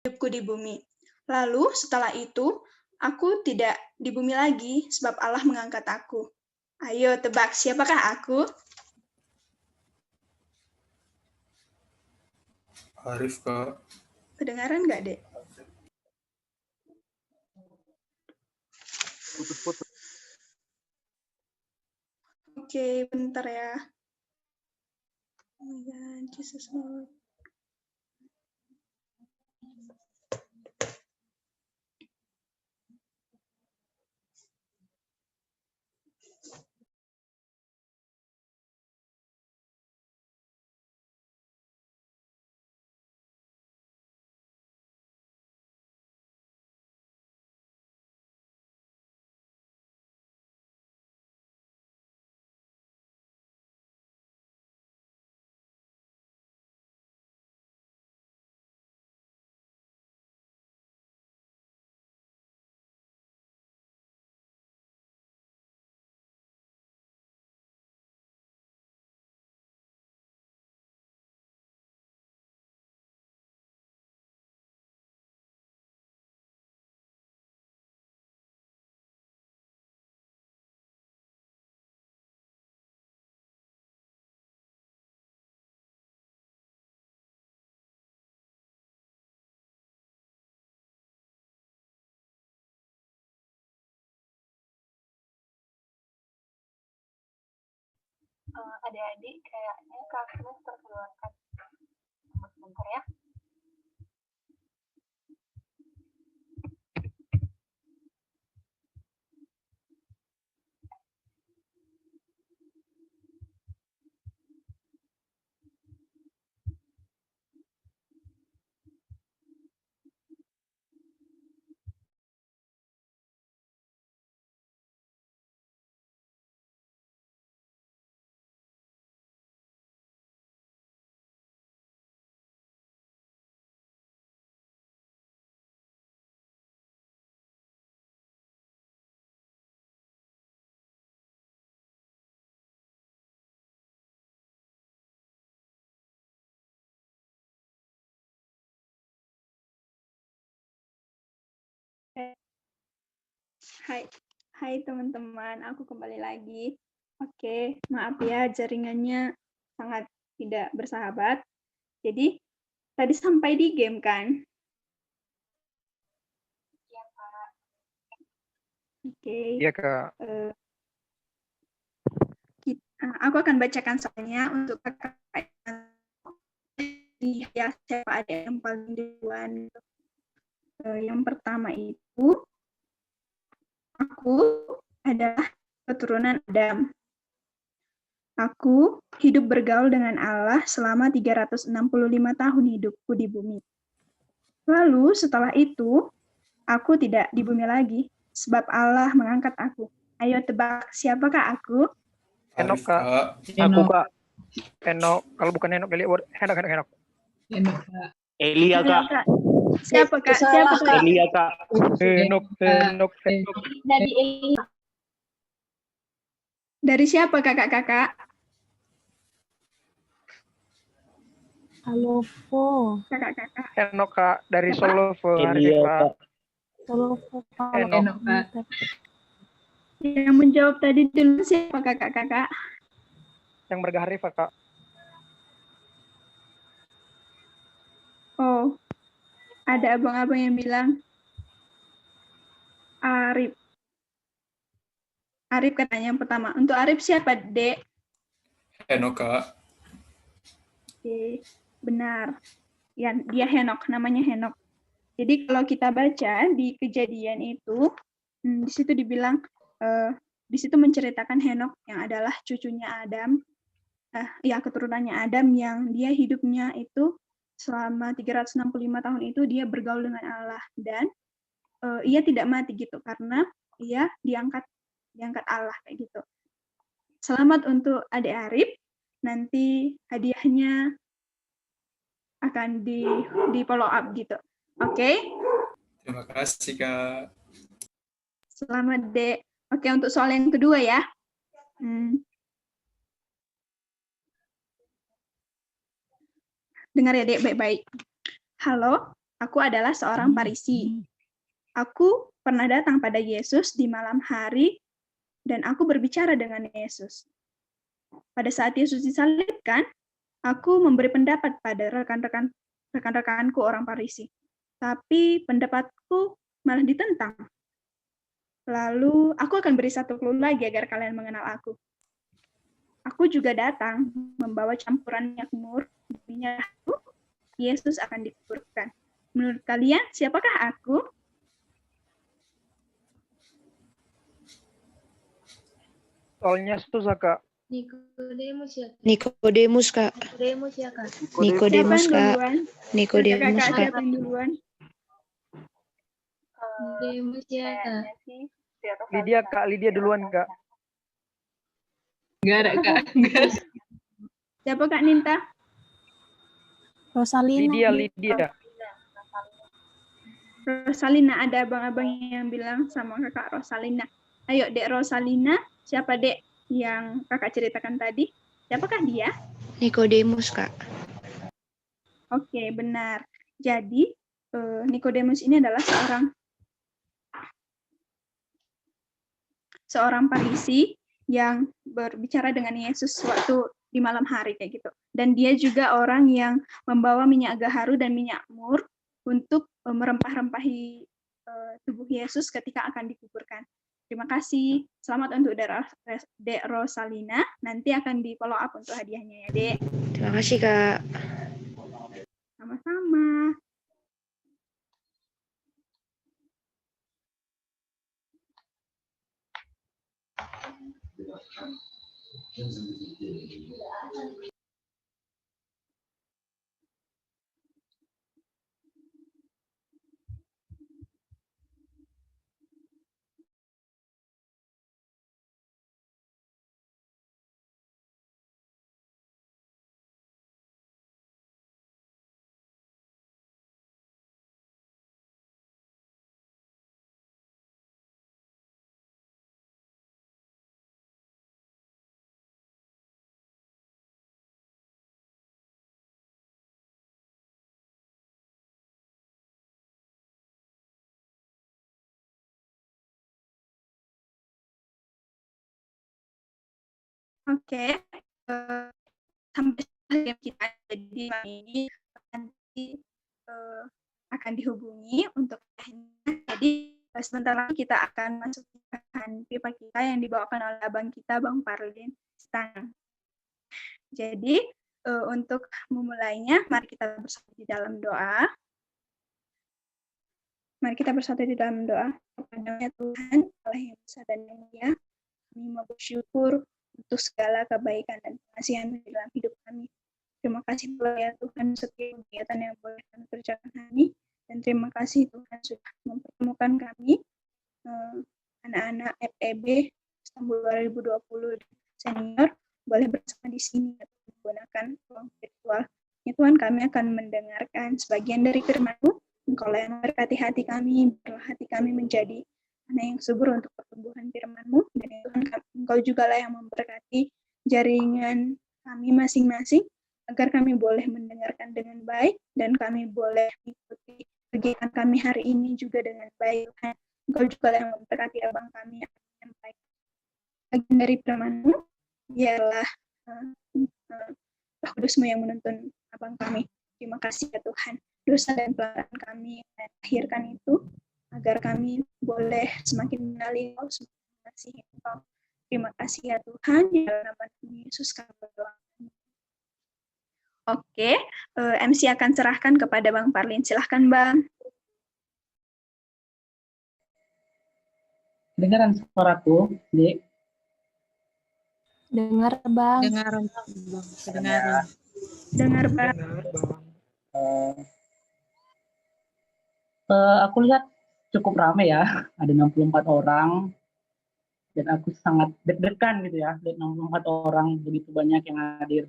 hidupku di bumi. Lalu setelah itu, aku tidak di bumi lagi sebab Allah mengangkat aku. Ayo tebak, siapakah aku? Arif, Kak. Kedengaran nggak, Dek? Putus-putus. Oke, bentar ya. Oh my God, Jesus Lord. Adik-adik kayaknya kelasnya terkeluarkan. Sebentar ya. Hai teman-teman, aku kembali lagi. Oke, maaf ya jaringannya sangat tidak bersahabat. Jadi, tadi sampai di game kan? Iya, Kak. Oke. Iya, Kak. Aku akan bacakan soalnya untuk kakak ya, siapa ada yang paling duluan. Yang pertama itu, aku adalah keturunan Adam. Aku hidup bergaul dengan Allah selama 365 tahun hidupku di bumi. Lalu setelah itu, aku tidak di bumi lagi, sebab Allah mengangkat aku. Ayo tebak, siapakah aku? Henok, Arif, Kak. Kak. Aku, Kak. Henok. Kalau bukan Henok, Henok. Elia, Kak. Siapa, Kak? Siapa, Kak? Elia, Kak. Henok. Dari Elia. Dari siapa kakak-kakak? Halo, Po. Kakak-kakak. Henok, Kak. Dari Siapa? Solo, Elia, Kak. Halo, Po. Henok. Yang menjawab tadi dulu siapa kakak-kakak? Yang bergaharif, Kak. Oh, ada abang-abang yang bilang Arif. Arif katanya yang pertama. Untuk Arif siapa, Dek? Henok, Kak. Oke, benar. Ya, dia Henok, namanya Henok. Jadi kalau kita baca di Kejadian itu, di situ dibilang, di situ menceritakan Henok yang adalah cucunya Adam, ya keturunannya Adam yang dia hidupnya itu selama 365 tahun itu dia bergaul dengan Allah dan ia tidak mati gitu karena ia diangkat Allah kayak gitu. Selamat untuk Adik Arif. Nanti hadiahnya akan di follow up gitu. Oke? Terima kasih, Kak. Selamat, Dek. Oke, untuk soal yang kedua ya. Dengar ya, Dek, baik-baik. Halo, Aku adalah seorang Farisi. Aku pernah datang pada Yesus di malam hari dan aku berbicara dengan Yesus. Pada saat Yesus disalibkan, aku memberi pendapat pada rekan-rekanku orang Farisi. Tapi pendapatku malah ditentang. Lalu aku akan beri satu clue lagi agar kalian mengenal aku. Aku juga datang membawa campuran minyak mur, minyak haru, Yesus akan dikuburkan. Menurut kalian, siapakah aku? Soalnya susah, Kak. Nikodemus ya. Nikodemus, Kak. Nikodemus ya kak. Siapa Nikodemus, yang Kak. duluan? Nikodemus, Kakak, Kak. siapa yang duluan? Nikodemus ya kak. Kayaknya sih si Lydia, Rosalina. Kak. Lydia duluan, Kak. Enggak ada, Kak. Enggak ada. Siapa Kak Ninta? Rosalina. Lydia. Rosalina, ada abang-abang yang bilang sama kakak Rosalina. Ayo Dek Rosalina, siapa Dek yang kakak ceritakan tadi? Siapakah dia? Nikodemus, Kak. Oke, benar. Jadi, Nikodemus ini adalah seorang Farisi yang berbicara dengan Yesus waktu di malam hari kayak gitu. Dan dia juga orang yang membawa minyak gaharu dan minyak mur untuk merempah-rempahi tubuh Yesus ketika akan dikuburkan. Terima kasih. Selamat untuk Dek Rosalina. Nanti akan di follow up untuk hadiahnya ya, Dek. Terima kasih, Kak. Sama-sama. Oke, sampai game kita jadi ini nanti akan dihubungi untuk jadi sebentar lagi kita akan masuk bahan pipa kita yang dibawakan oleh abang kita, Bang Parlin Stang. Jadi untuk memulainya, mari kita bersatu di dalam doa. Mari kita bersatu di dalam doa. Kepada Tuhan, Allah yang besar dan yang mulia, kami mau bersyukur untuk segala kebaikan dan kasihan di dalam hidup kami. Terima kasih ya Tuhan setiap kegiatan yang boleh kami kerjakan hari ini, dan terima kasih Tuhan sudah mempertemukan kami anak-anak FEB Istanbul 2020 senior boleh bersama di sini atau menggunakan ruang virtual. Ya Tuhan, kami akan mendengarkan sebagian dari firman-Mu. Engkau yang memberkati hati kami, biarlah hati kami menjadi tanah yang subur untuk pertumbuhan firman-Mu, dan Tuhan, Engkau juga lah yang memberkati jaringan kami masing-masing, agar kami boleh mendengarkan dengan baik, dan kami boleh mengikuti kegiatan kami hari ini juga dengan baik. Tuhan, Engkau juga lah yang memberkati abang kami yang menyampaikan bagian dari firman-Mu, biarlah Roh Kudus-Mu yang menuntun abang kami. Terima kasih ya Tuhan, dosa dan pelanggaran kami akhirkan itu, agar kami boleh semakin mengenali Engkau, semakin mengasihi Engkau. Terima kasih ya Tuhan, di dalam nama Yesus kami berdoa. Oke, MC akan serahkan kepada Bang Parlin. Silahkan Bang. Dengaran suaraku, Dek? Dengar, Bang. Kedengaran. Dengar Bang. Aku lihat cukup ramai ya, ada 64 orang, dan aku sangat deg-degan gitu ya, lihat 64 orang, begitu banyak yang hadir,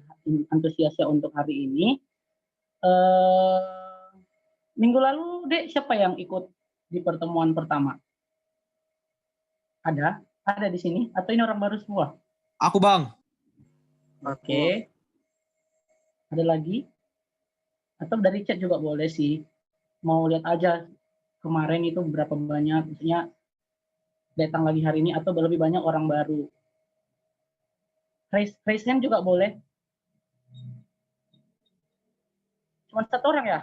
antusiasnya untuk hari ini. Minggu lalu, Dek, siapa yang ikut di pertemuan pertama? Ada? Ada di sini? Atau ini orang baru semua? Aku, Bang. Oke. Ada lagi? Atau dari chat juga boleh sih. mau lihat aja kemarin itu berapa banyak, maksudnya datang lagi hari ini atau lebih banyak orang baru. Raise hand juga boleh. Cuma 1 orang ya?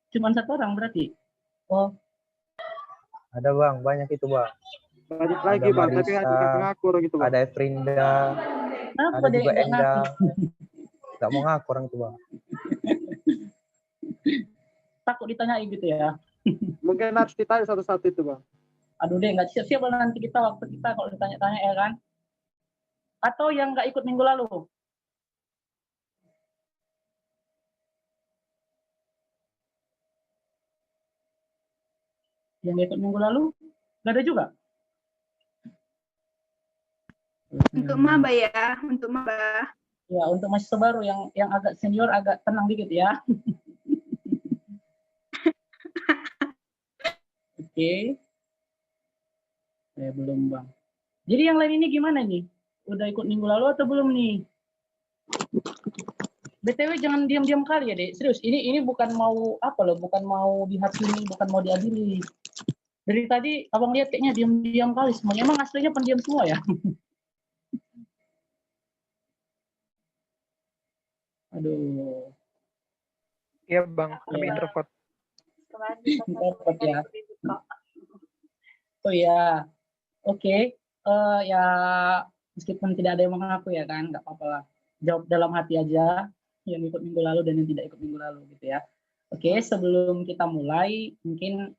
Cuma 1 orang berarti? Oh, Ada bang, banyak itu bang. Banyak lagi Ada bang, tapi Marisa, nggak ngaku orang itu bang. ada Efrinda, kenapa ada dia juga nggak Enda. ngaku? Nggak mau ngaku orang itu bang. Takut ditanyain gitu ya? Mungkin harus ditanya satu-satu itu bang. Aduh deh, nggak siap-siap nanti kita waktu kita kalau ditanya-tanya ya kan? Atau yang nggak ikut minggu lalu? Yang nggak ikut minggu lalu? Nggak ada juga? Untuk maba ya, untuk maba. Ya, untuk mahasiswa baru yang agak senior agak tenang dikit ya. Oke. Belum bang. Jadi yang lain ini gimana nih? Udah ikut minggu lalu atau belum nih? BTW jangan diam-diam kali ya dek. Serius, ini bukan mau apa loh, bukan mau dihakimi, bukan mau diadili. Dari tadi abang lihat kayaknya diam-diam kali semuanya. Emang aslinya pendiam semua ya? Aduh. Iya bang, kami Ya. introvert. Kemarin di Introvert ya. kok. Oh ya, oke. Ya meskipun tidak ada yang mengaku ya kan, nggak apa-apa lah. Jawab dalam hati aja yang ikut minggu lalu dan yang tidak ikut minggu lalu gitu ya. Oke, sebelum kita mulai, mungkin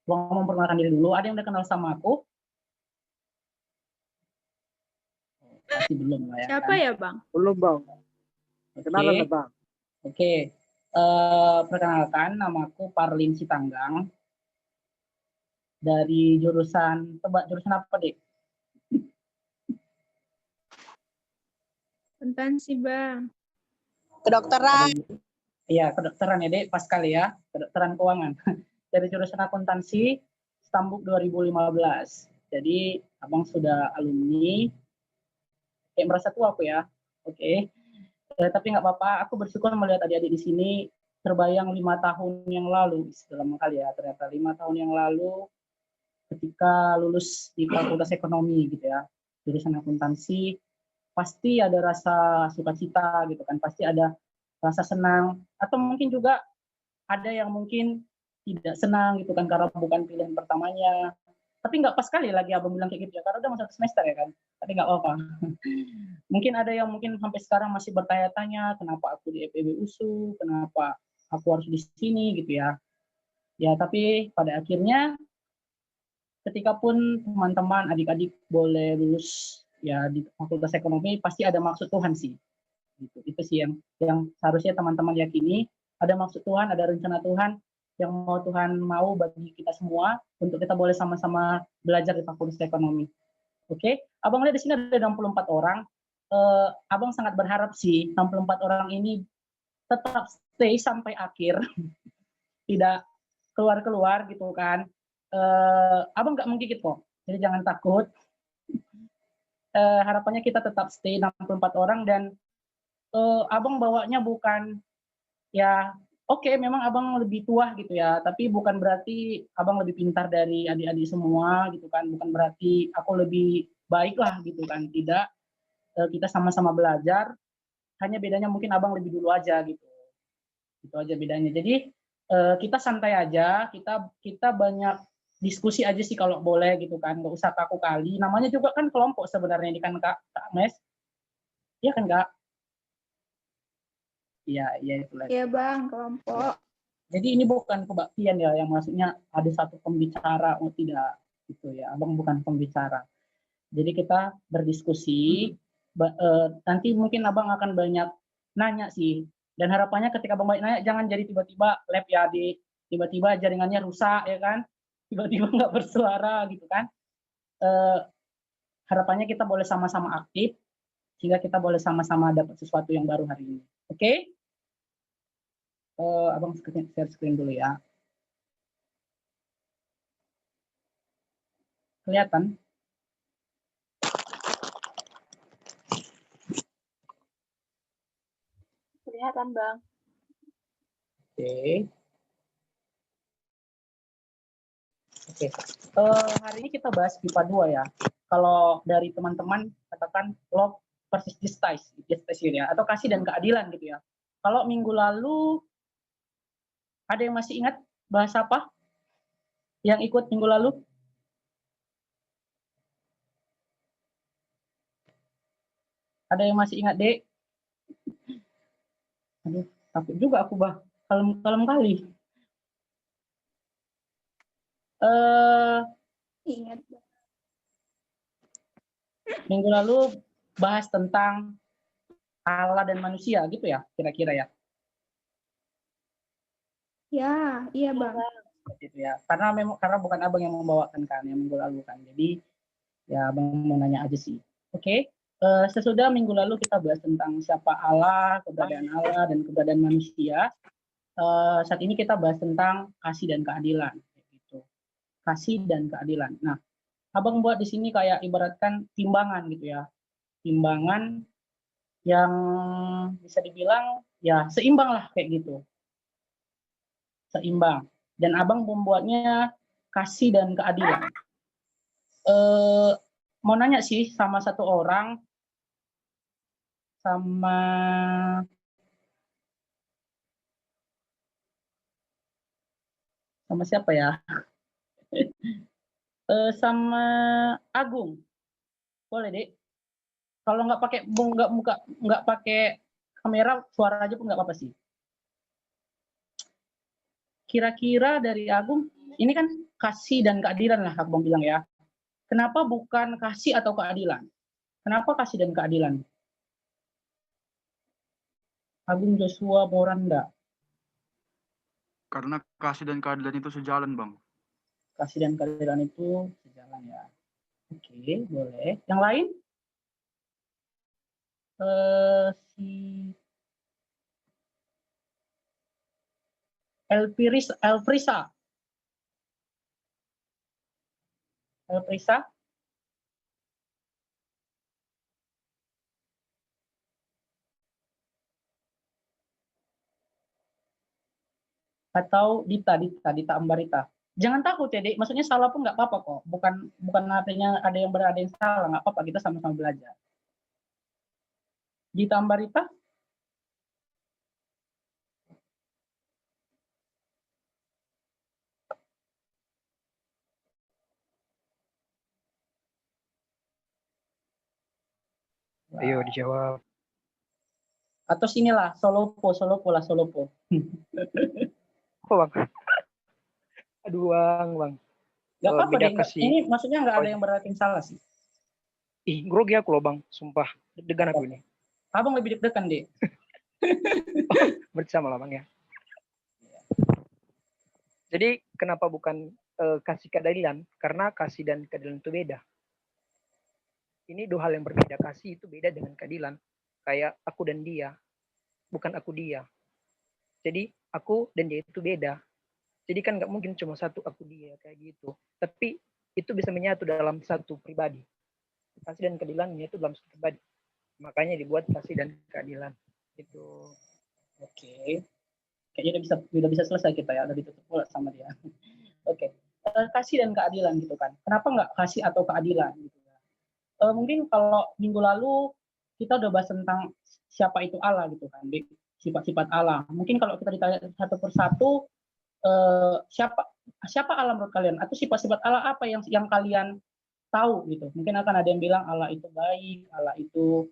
mau memperkenalkan diri dulu. Ada yang udah kenal sama aku? Pasti belum lah ya. Siapa kan? ya Bang? Belum bang. Kenalan lah bang. Oke. Perkenalkan, namaku Parlin Sitanggang. Dari jurusan, tebak jurusan apa dek? Akuntansi Bang. Kedokteran. Iya, kedokteran ya dek, pas kali ya. Kedokteran keuangan. Dari jurusan akuntansi, Stambuk 2015. Jadi, abang sudah alumni. Kayak merasa tua aku ya. Oke. Tapi nggak apa-apa, aku bersyukur melihat adik-adik di sini terbayang 5 tahun yang lalu, dalam kali ya, ternyata 5 tahun yang lalu ketika lulus di Fakultas Ekonomi gitu ya, jurusan akuntansi, pasti ada rasa sukacita gitu kan, pasti ada rasa senang, atau mungkin juga ada yang mungkin tidak senang gitu kan, karena bukan pilihan pertamanya. Tapi nggak pas kali lagi abang bilang kayak gitu ya, karena udah masuk semester ya kan, tapi nggak apa-apa. Mungkin ada yang mungkin sampai sekarang masih bertanya-tanya, kenapa aku di FEB USU, kenapa aku harus di sini gitu ya. Ya, tapi pada akhirnya ketika pun teman-teman, adik-adik boleh lulus ya di Fakultas Ekonomi, pasti ada maksud Tuhan sih. Gitu. Itu sih yang seharusnya teman-teman yakini, ada maksud Tuhan, ada rencana Tuhan yang mau Tuhan mau bagi kita semua untuk kita boleh sama-sama belajar di Fakultas Ekonomi. Oke, abang lihat di sini ada 64 orang. Abang sangat berharap sih 64 orang ini tetap stay sampai akhir, tidak keluar-keluar gitu kan. Abang nggak menggigit kok, jadi jangan takut. Harapannya kita tetap stay 64 orang dan abang bawanya bukan ya oke, memang abang lebih tua gitu ya, tapi bukan berarti abang lebih pintar dari adik-adik semua gitu kan, bukan berarti aku lebih baik lah gitu kan, tidak. Kita sama-sama belajar, hanya bedanya mungkin abang lebih dulu aja gitu, itu aja bedanya. Jadi kita santai aja, kita banyak diskusi aja sih kalau boleh gitu kan, nggak usah kaku kali, namanya juga kan kelompok sebenarnya ini kan Kak Mes, iya kan Kak? Iya itulah. Iya Bang, kelompok. Jadi ini bukan kebaktian ya, yang maksudnya ada satu pembicara, oh tidak gitu ya, abang bukan pembicara. Jadi kita berdiskusi, nanti mungkin abang akan banyak nanya sih, dan harapannya ketika abang banyak nanya, jangan jadi tiba-tiba lab ya adik, tiba-tiba jaringannya rusak ya kan, tiba-tiba nggak bersuara gitu kan. Harapannya kita boleh sama-sama aktif, sehingga kita boleh sama-sama dapat sesuatu yang baru hari ini. Oke? Abang share screen dulu ya. Kelihatan? Kelihatan, Bang. Oke. Oke. Hari ini kita bahas IPA 2 ya. Kalau dari teman-teman katakan love versus justice ya, atau kasih dan keadilan gitu ya. Kalau minggu lalu ada yang masih ingat bahas apa? Yang ikut minggu lalu? Ada yang masih ingat, Dek? Aduh, takut juga aku, Bah. Kalem-kalem kali. Ingat. Minggu lalu bahas tentang Allah dan manusia gitu ya, kira-kira ya. Ya, iya Bang. Gitu ya. Karena bukan Abang yang membawakan kan yang minggu lalu kan. Jadi ya Abang mau nanya aja sih. Oke. Sesudah minggu lalu kita bahas tentang siapa Allah, keberadaan Allah dan keberadaan manusia. Saat ini kita bahas tentang kasih dan keadilan gitu. Kasih dan keadilan. Nah, Abang buat di sini kayak ibaratkan timbangan gitu ya. Timbangan yang bisa dibilang ya seimbang lah kayak gitu. Seimbang. Dan Abang membuatnya kasih dan keadilan. Mau nanya sih sama satu orang, sama siapa ya? Sama Agung, boleh Dek? Kalau nggak pakai kamera, suara aja pun nggak apa-apa sih. Kira-kira dari Agung, ini kan kasih dan keadilan lah Abang bilang ya. Kenapa bukan kasih atau keadilan? Kenapa kasih dan keadilan? Agung Joshua Moranda. Karena kasih dan keadilan itu sejalan, Bang. Kasih dan keadilan itu sejalan ya. Oke, boleh. Yang lain? Si Elfrisa. Atau Dita Ambarita. Jangan takut ya, Dek. Maksudnya salah pun nggak apa-apa kok. Bukan artinya ada yang benar, ada yang salah. Nggak apa-apa, kita sama-sama belajar. Dita Ambarita? Ayo dijawab. Atau sinilah, Solopo. Apa Bang? Aduh Bang. Gak apa-apa deh, kasih. Ini maksudnya nggak ada yang berarti yang salah sih. Ih, grogi aku loh Bang, sumpah. Deg-degan aku ini. Abang lebih deg-degan deh. Bersama lah Bang ya. Jadi kenapa bukan kasih keadilan? Karena kasih dan keadilan itu beda. Ini dua hal yang berbeda. Kasih itu beda dengan keadilan. Kayak aku dan dia, bukan aku dia. Jadi aku dan dia itu beda. Jadi kan nggak mungkin cuma satu aku dia kayak gitu. Tapi itu bisa menyatu dalam satu pribadi. Kasih dan keadilan menyatu dalam satu pribadi. Makanya dibuat kasih dan keadilan. Itu. Oke. Kayaknya udah bisa selesai kita ya, udah ditutup pula sama dia. Oke. Kasih dan keadilan gitu kan. Kenapa nggak kasih atau keadilan gitu ya? Mungkin kalau minggu lalu kita udah bahas tentang siapa itu Allah gitu kan, sifat-sifat Allah. Mungkin kalau kita ditanya satu persatu, siapa Allah menurut kalian? Atau sifat-sifat Allah apa yang kalian tahu gitu? Mungkin akan ada yang bilang Allah itu baik, Allah itu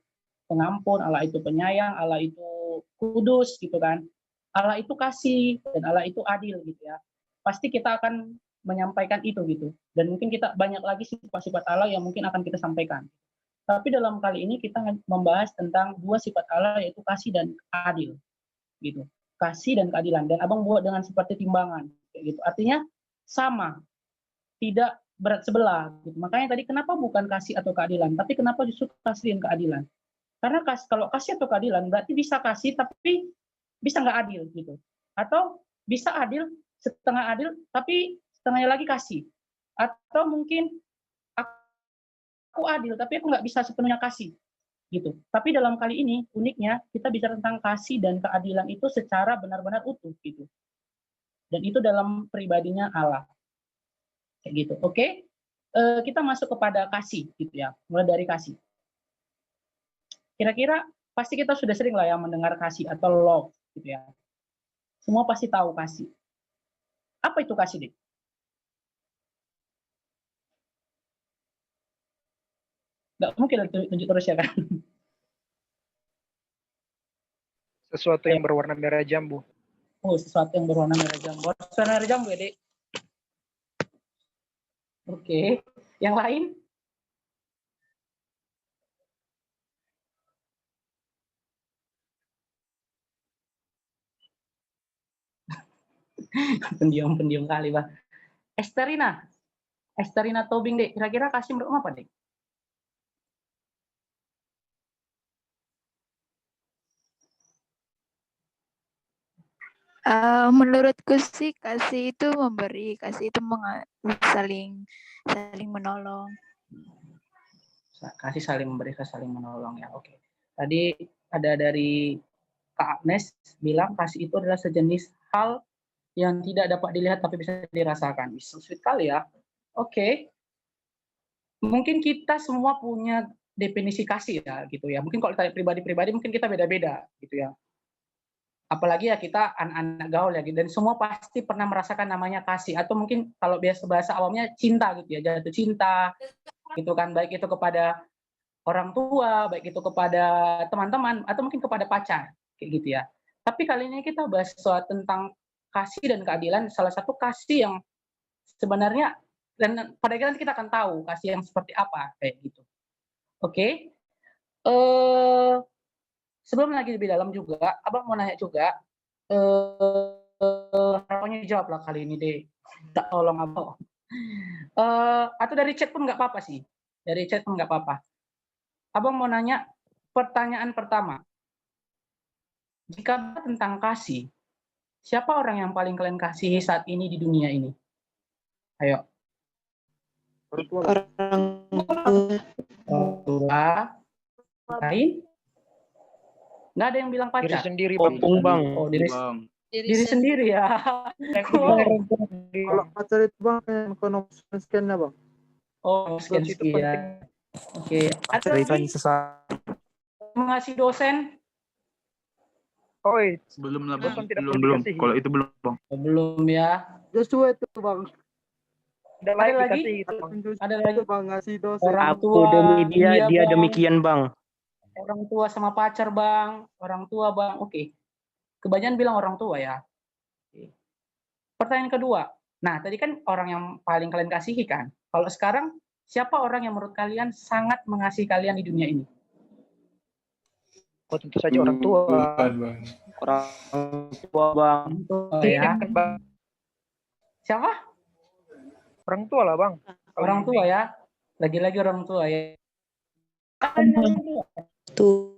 pengampun, Allah itu penyayang, Allah itu kudus gitu kan. Allah itu kasih dan Allah itu adil gitu ya. Pasti kita akan menyampaikan itu gitu. Dan mungkin kita banyak lagi sifat-sifat Allah yang mungkin akan kita sampaikan. Tapi dalam kali ini kita membahas tentang dua sifat Allah, yaitu kasih dan adil gitu. Kasih dan keadilan. Dan Abang buat dengan seperti timbangan kayak gitu. Artinya sama, tidak berat sebelah gitu. Makanya tadi kenapa bukan kasih atau keadilan, tapi kenapa justru kasih dan keadilan? Karena kalau kasih atau keadilan berarti bisa kasih tapi bisa nggak adil gitu. Atau bisa adil, setengah adil, tapi setengahnya lagi kasih. Atau mungkin aku adil, tapi aku nggak bisa sepenuhnya kasih. gitu. Tapi dalam kali ini uniknya kita bicara tentang kasih dan keadilan itu secara benar-benar utuh gitu. Dan itu dalam pribadinya Allah. Kayak gitu. Oke? Kita masuk kepada kasih gitu ya. Mulai dari kasih. Kira-kira pasti kita sudah sering lah ya mendengar kasih atau love gitu ya. Semua pasti tahu kasih. Apa itu kasih, Dik? Nggak mungkin tunjuk terus ya kan? Sesuatu yang berwarna merah jambu. Oh, sesuatu yang berwarna merah jambu. Warna merah jambu ya, Dik? Oke. Yang lain? Pendiam kali, Bang. Esterina Tobing, Dek. Kira-kira kasih menurut apa, Dek? Menurutku sih kasih itu memberi, kasih itu saling menolong. Kasih saling memberi, saling menolong ya. Oke. Tadi ada dari Kak Agnes bilang kasih itu adalah sejenis hal yang tidak dapat dilihat tapi bisa dirasakan. So sweet kali ya. Oke. Mungkin kita semua punya definisi kasih ya gitu ya. Mungkin kalau ditanya pribadi-pribadi mungkin kita beda-beda gitu ya. Apalagi ya kita anak-anak gaul ya gitu. Dan semua pasti pernah merasakan namanya kasih atau mungkin kalau biasa bahasa awamnya cinta gitu ya, jatuh cinta gitu kan, baik itu kepada orang tua, baik itu kepada teman-teman atau mungkin kepada pacar kayak gitu ya. Tapi kali ini kita bahas soal tentang kasih dan keadilan, salah satu kasih yang sebenarnya dan pada akhirnya kita akan tahu kasih yang seperti apa kayak gitu. Oke. Sebelum lagi lebih dalam juga, Abang mau nanya juga, harapannya dijawab lah kali ini deh. Tak tolong Abang. Atau dari chat pun nggak apa-apa sih. Dari chat pun nggak apa-apa. Abang mau nanya pertanyaan pertama. Jika tentang kasih, siapa orang yang paling kalian kasihi saat ini di dunia ini? Ayo. Orang tua. Lain? Nggak ada yang bilang pacar. Diri sendiri, Bang. Bang. Oh, diri sendiri ya. Kalau pacar itu Bang, ekonomi scan-nya Bang. Oh, scan ya. Oke. Ceritanya sesaat. Mengasihi dosen? Oi, Belum lah, Bang. dosen tidak Belum. dikasihi. Kalau itu belum, Bang. Belum ya. Joshua itu Bang. Tidak Ada layak lagi? dikasihi itu, Bang. Ada lagi? Bang ngasih dosen. Orang Aku tua. demi dia Bang. demikian Bang. Orang tua sama pacar, Bang. Orang tua, Bang. Oke. Kebanyakan bilang orang tua ya. Oke. Pertanyaan kedua. Nah, tadi kan orang yang paling kalian kasihi kan. Kalau sekarang, siapa orang yang menurut kalian sangat mengasihi kalian di dunia ini? Oh, tentu saja orang tua. Bukan, Bang. Orang tua Bang. Oh, ya. Bang. Siapa? Orang tua lah, Bang. Orang tua ya. Lagi-lagi orang tua ya. tuh.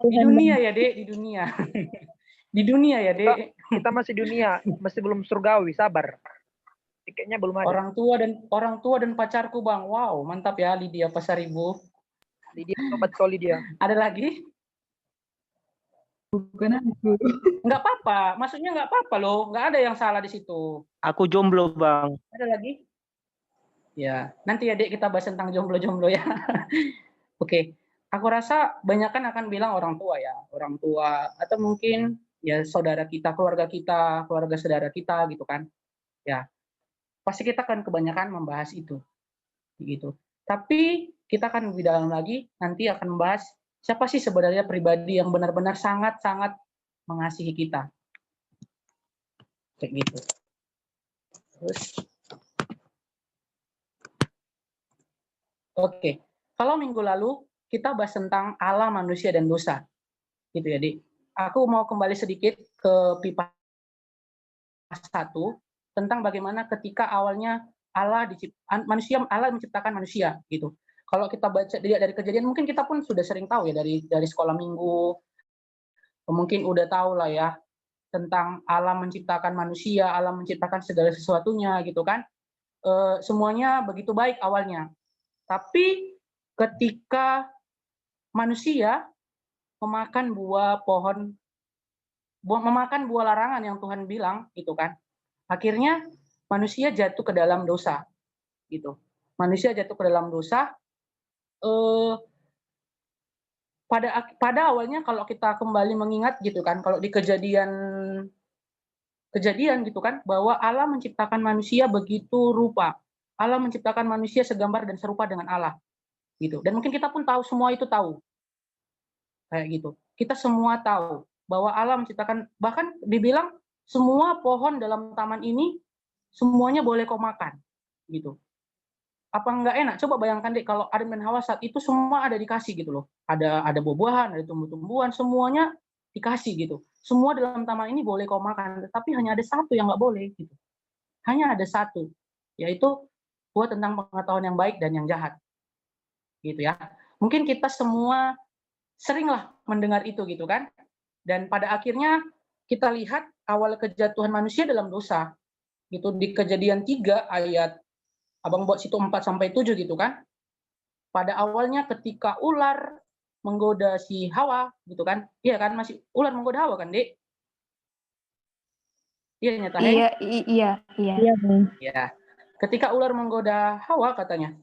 Di dunia ya, Dek, di dunia. Di dunia ya, Dek. Kita masih dunia, masih belum surgawi, sabar. Tiketnya belum ada. Orang tua dan pacarku, Bang. Wow, mantap ya Lydia Pasaribu. Lydia sobat kau Lydia. Ada lagi? Bukan aku. Nggak apa-apa, maksudnya nggak apa-apa loh, nggak ada yang salah di situ. Aku jomblo Bang. Ada lagi? Ya, nanti ya Dek kita bahas tentang jomblo-jomblo ya. Oke, aku rasa banyakan akan bilang orang tua ya, orang tua atau mungkin ya saudara kita, keluarga saudara kita gitu kan. Ya, pasti kita akan kebanyakan membahas itu, gitu. Tapi kita akan lebih dalam lagi, nanti akan membahas siapa sih sebenarnya pribadi yang benar-benar sangat-sangat mengasihi kita, kayak gitu. Terus, oke, kalau minggu lalu kita bahas tentang Allah, manusia, dan dosa, gitu ya, Dik. Aku mau kembali sedikit ke pipa 1 tentang bagaimana ketika awalnya Allah menciptakan manusia, gitu. Kalau kita baca dari kejadian, mungkin kita pun sudah sering tahu ya dari sekolah minggu, mungkin udah tahu lah ya tentang Allah menciptakan manusia, Allah menciptakan segala sesuatunya, gitu kan. Semuanya begitu baik awalnya. Tapi ketika manusia memakan memakan buah larangan yang Tuhan bilang, gitu kan. Akhirnya manusia jatuh ke dalam dosa, gitu. Manusia jatuh ke dalam dosa. Pada awalnya kalau kita kembali mengingat gitu kan, kalau di kejadian gitu kan, bahwa Allah menciptakan manusia begitu rupa. Allah menciptakan manusia segambar dan serupa dengan Allah, gitu. Dan mungkin kita pun tahu, semua itu tahu, kayak gitu. Kita semua tahu bahwa Allah menciptakan, bahkan dibilang semua pohon dalam taman ini semuanya boleh kau makan, gitu. Apa nggak enak? Coba bayangkan deh kalau Adam dan Hawa saat itu semua ada dikasih gitu loh. Ada buah-buahan, ada tumbuh-tumbuhan, semuanya dikasih gitu. Semua dalam taman ini boleh kau makan, tapi hanya ada satu yang nggak boleh gitu. Hanya ada satu, yaitu buah tentang pengetahuan yang baik dan yang jahat. Gitu ya. Mungkin kita semua seringlah mendengar itu gitu kan. Dan pada akhirnya kita lihat awal kejatuhan manusia dalam dosa. Gitu di Kejadian 3 ayat Abang buat situ 4-7 gitu kan. Pada awalnya ketika ular menggoda si Hawa gitu kan. Iya kan, masih ular menggoda Hawa kan, Dek? Iya nyata. Iya. Ya. Ketika ular menggoda Hawa katanya.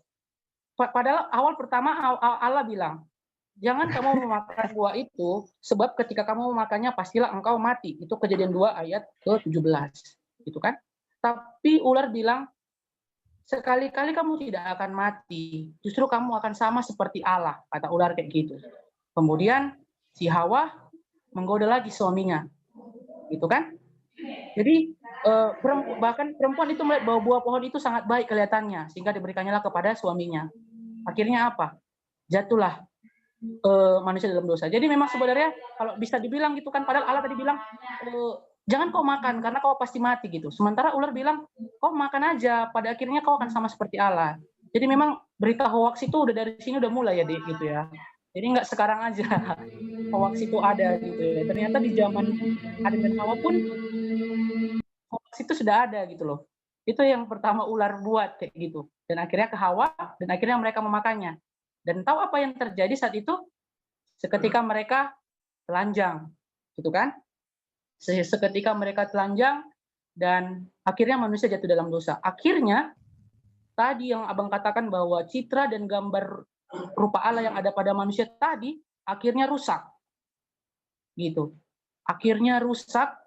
Padahal awal pertama Allah bilang, jangan kamu memakan buah itu, sebab ketika kamu memakannya pastilah engkau mati. Itu Kejadian 2 ayat ke-17. Gitu kan. Tapi ular bilang, sekali-kali kamu tidak akan mati, justru kamu akan sama seperti Allah, kata ular kayak gitu. Kemudian si Hawa menggoda lagi suaminya, gitu kan? Jadi bahkan perempuan itu melihat bahwa buah pohon itu sangat baik kelihatannya, sehingga diberikannya kepada suaminya. Akhirnya apa? Jatuhlah manusia dalam dosa. Jadi memang sebenarnya kalau bisa dibilang gitu kan, padahal Allah tadi bilang jangan kau makan karena kau pasti mati gitu. Sementara ular bilang kau makan aja, pada akhirnya kau akan sama seperti Allah. Jadi memang berita hoax itu udah dari sini udah mulai ya, Dek, gitu ya. Jadi nggak sekarang aja hoax itu ada gitu ya. Ternyata di zaman Adam dan Hawa pun hoax itu sudah ada gitu loh. Itu yang pertama ular buat kayak gitu. Dan akhirnya ke Hawa dan akhirnya mereka memakannya. Dan tahu apa yang terjadi saat itu? Seketika mereka telanjang, gitu kan? Seketika mereka telanjang dan akhirnya manusia jatuh dalam dosa. Akhirnya tadi yang Abang katakan bahwa citra dan gambar rupa Allah yang ada pada manusia tadi akhirnya rusak. Gitu. Akhirnya rusak,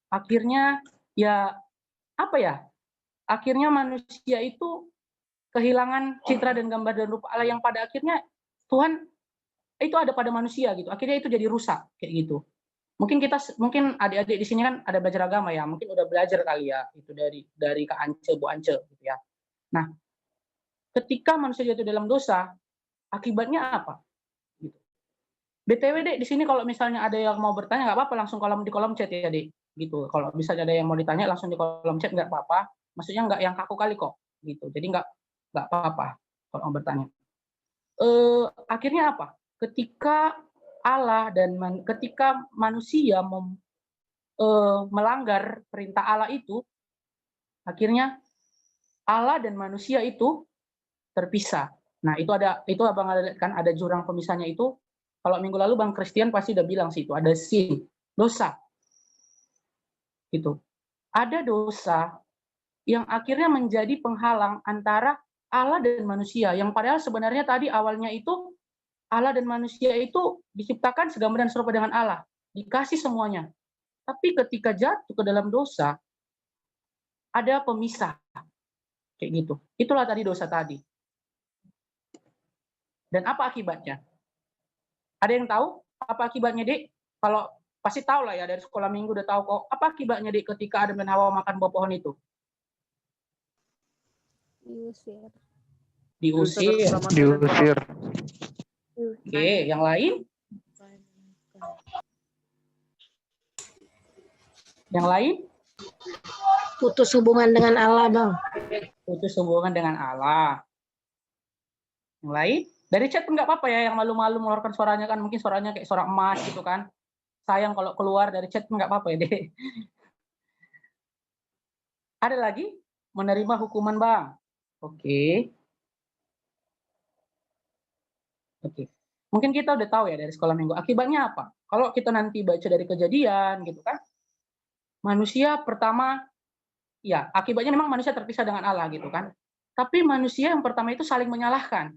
akhirnya ya apa ya? Akhirnya manusia itu kehilangan citra dan gambar dan rupa Allah yang pada akhirnya Tuhan itu ada pada manusia gitu. Akhirnya itu jadi rusak kayak gitu. Mungkin adik-adik di sini kan ada belajar agama ya, mungkin udah belajar kali ya itu dari Kak Ance, Bu Ance gitu ya. Nah, ketika manusia jatuh dalam dosa, akibatnya apa? Gitu. BTW Dek, di sini kalau misalnya ada yang mau bertanya nggak apa-apa, langsung di kolom chat ya Dek. Gitu. Kalau misalnya ada yang mau ditanya langsung di kolom chat nggak apa-apa. Maksudnya nggak yang kaku kali kok. Gitu. Jadi nggak apa-apa kalau mau bertanya. Akhirnya apa? Ketika Allah dan ketika manusia melanggar perintah Allah itu, akhirnya Allah dan manusia itu terpisah. Nah, itu Abang kan ada jurang pemisahnya itu. Kalau minggu lalu Bang Christian pasti udah bilang sih itu ada sin, dosa. Gitu. Ada dosa yang akhirnya menjadi penghalang antara Allah dan manusia, yang padahal sebenarnya tadi awalnya itu Allah dan manusia itu diciptakan segambar dan serupa dengan Allah, dikasih semuanya. Tapi ketika jatuh ke dalam dosa, ada pemisah. Kayak gitu. Itulah tadi dosa tadi. Dan apa akibatnya? Ada yang tahu apa akibatnya, Dik? Kalau pasti tahu lah ya, dari sekolah minggu udah tahu kok. Apa akibatnya, Dik, ketika Adam dan Hawa makan buah pohon itu? Diusir. Oke, yang lain? Yang lain? Putus hubungan dengan Allah, Bang. Putus hubungan dengan Allah. Yang lain? Dari chat pun nggak apa-apa ya, yang malu-malu mengeluarkan suaranya kan, mungkin suaranya kayak suara emas gitu kan. Sayang kalau keluar dari chat pun nggak apa-apa ya, Dek. Ada lagi? Menerima hukuman, Bang. Oke. Mungkin kita udah tahu ya dari sekolah minggu. Akibatnya apa? Kalau kita nanti baca dari Kejadian gitu kan, manusia pertama, ya akibatnya memang manusia terpisah dengan Allah gitu kan. Tapi manusia yang pertama itu saling menyalahkan.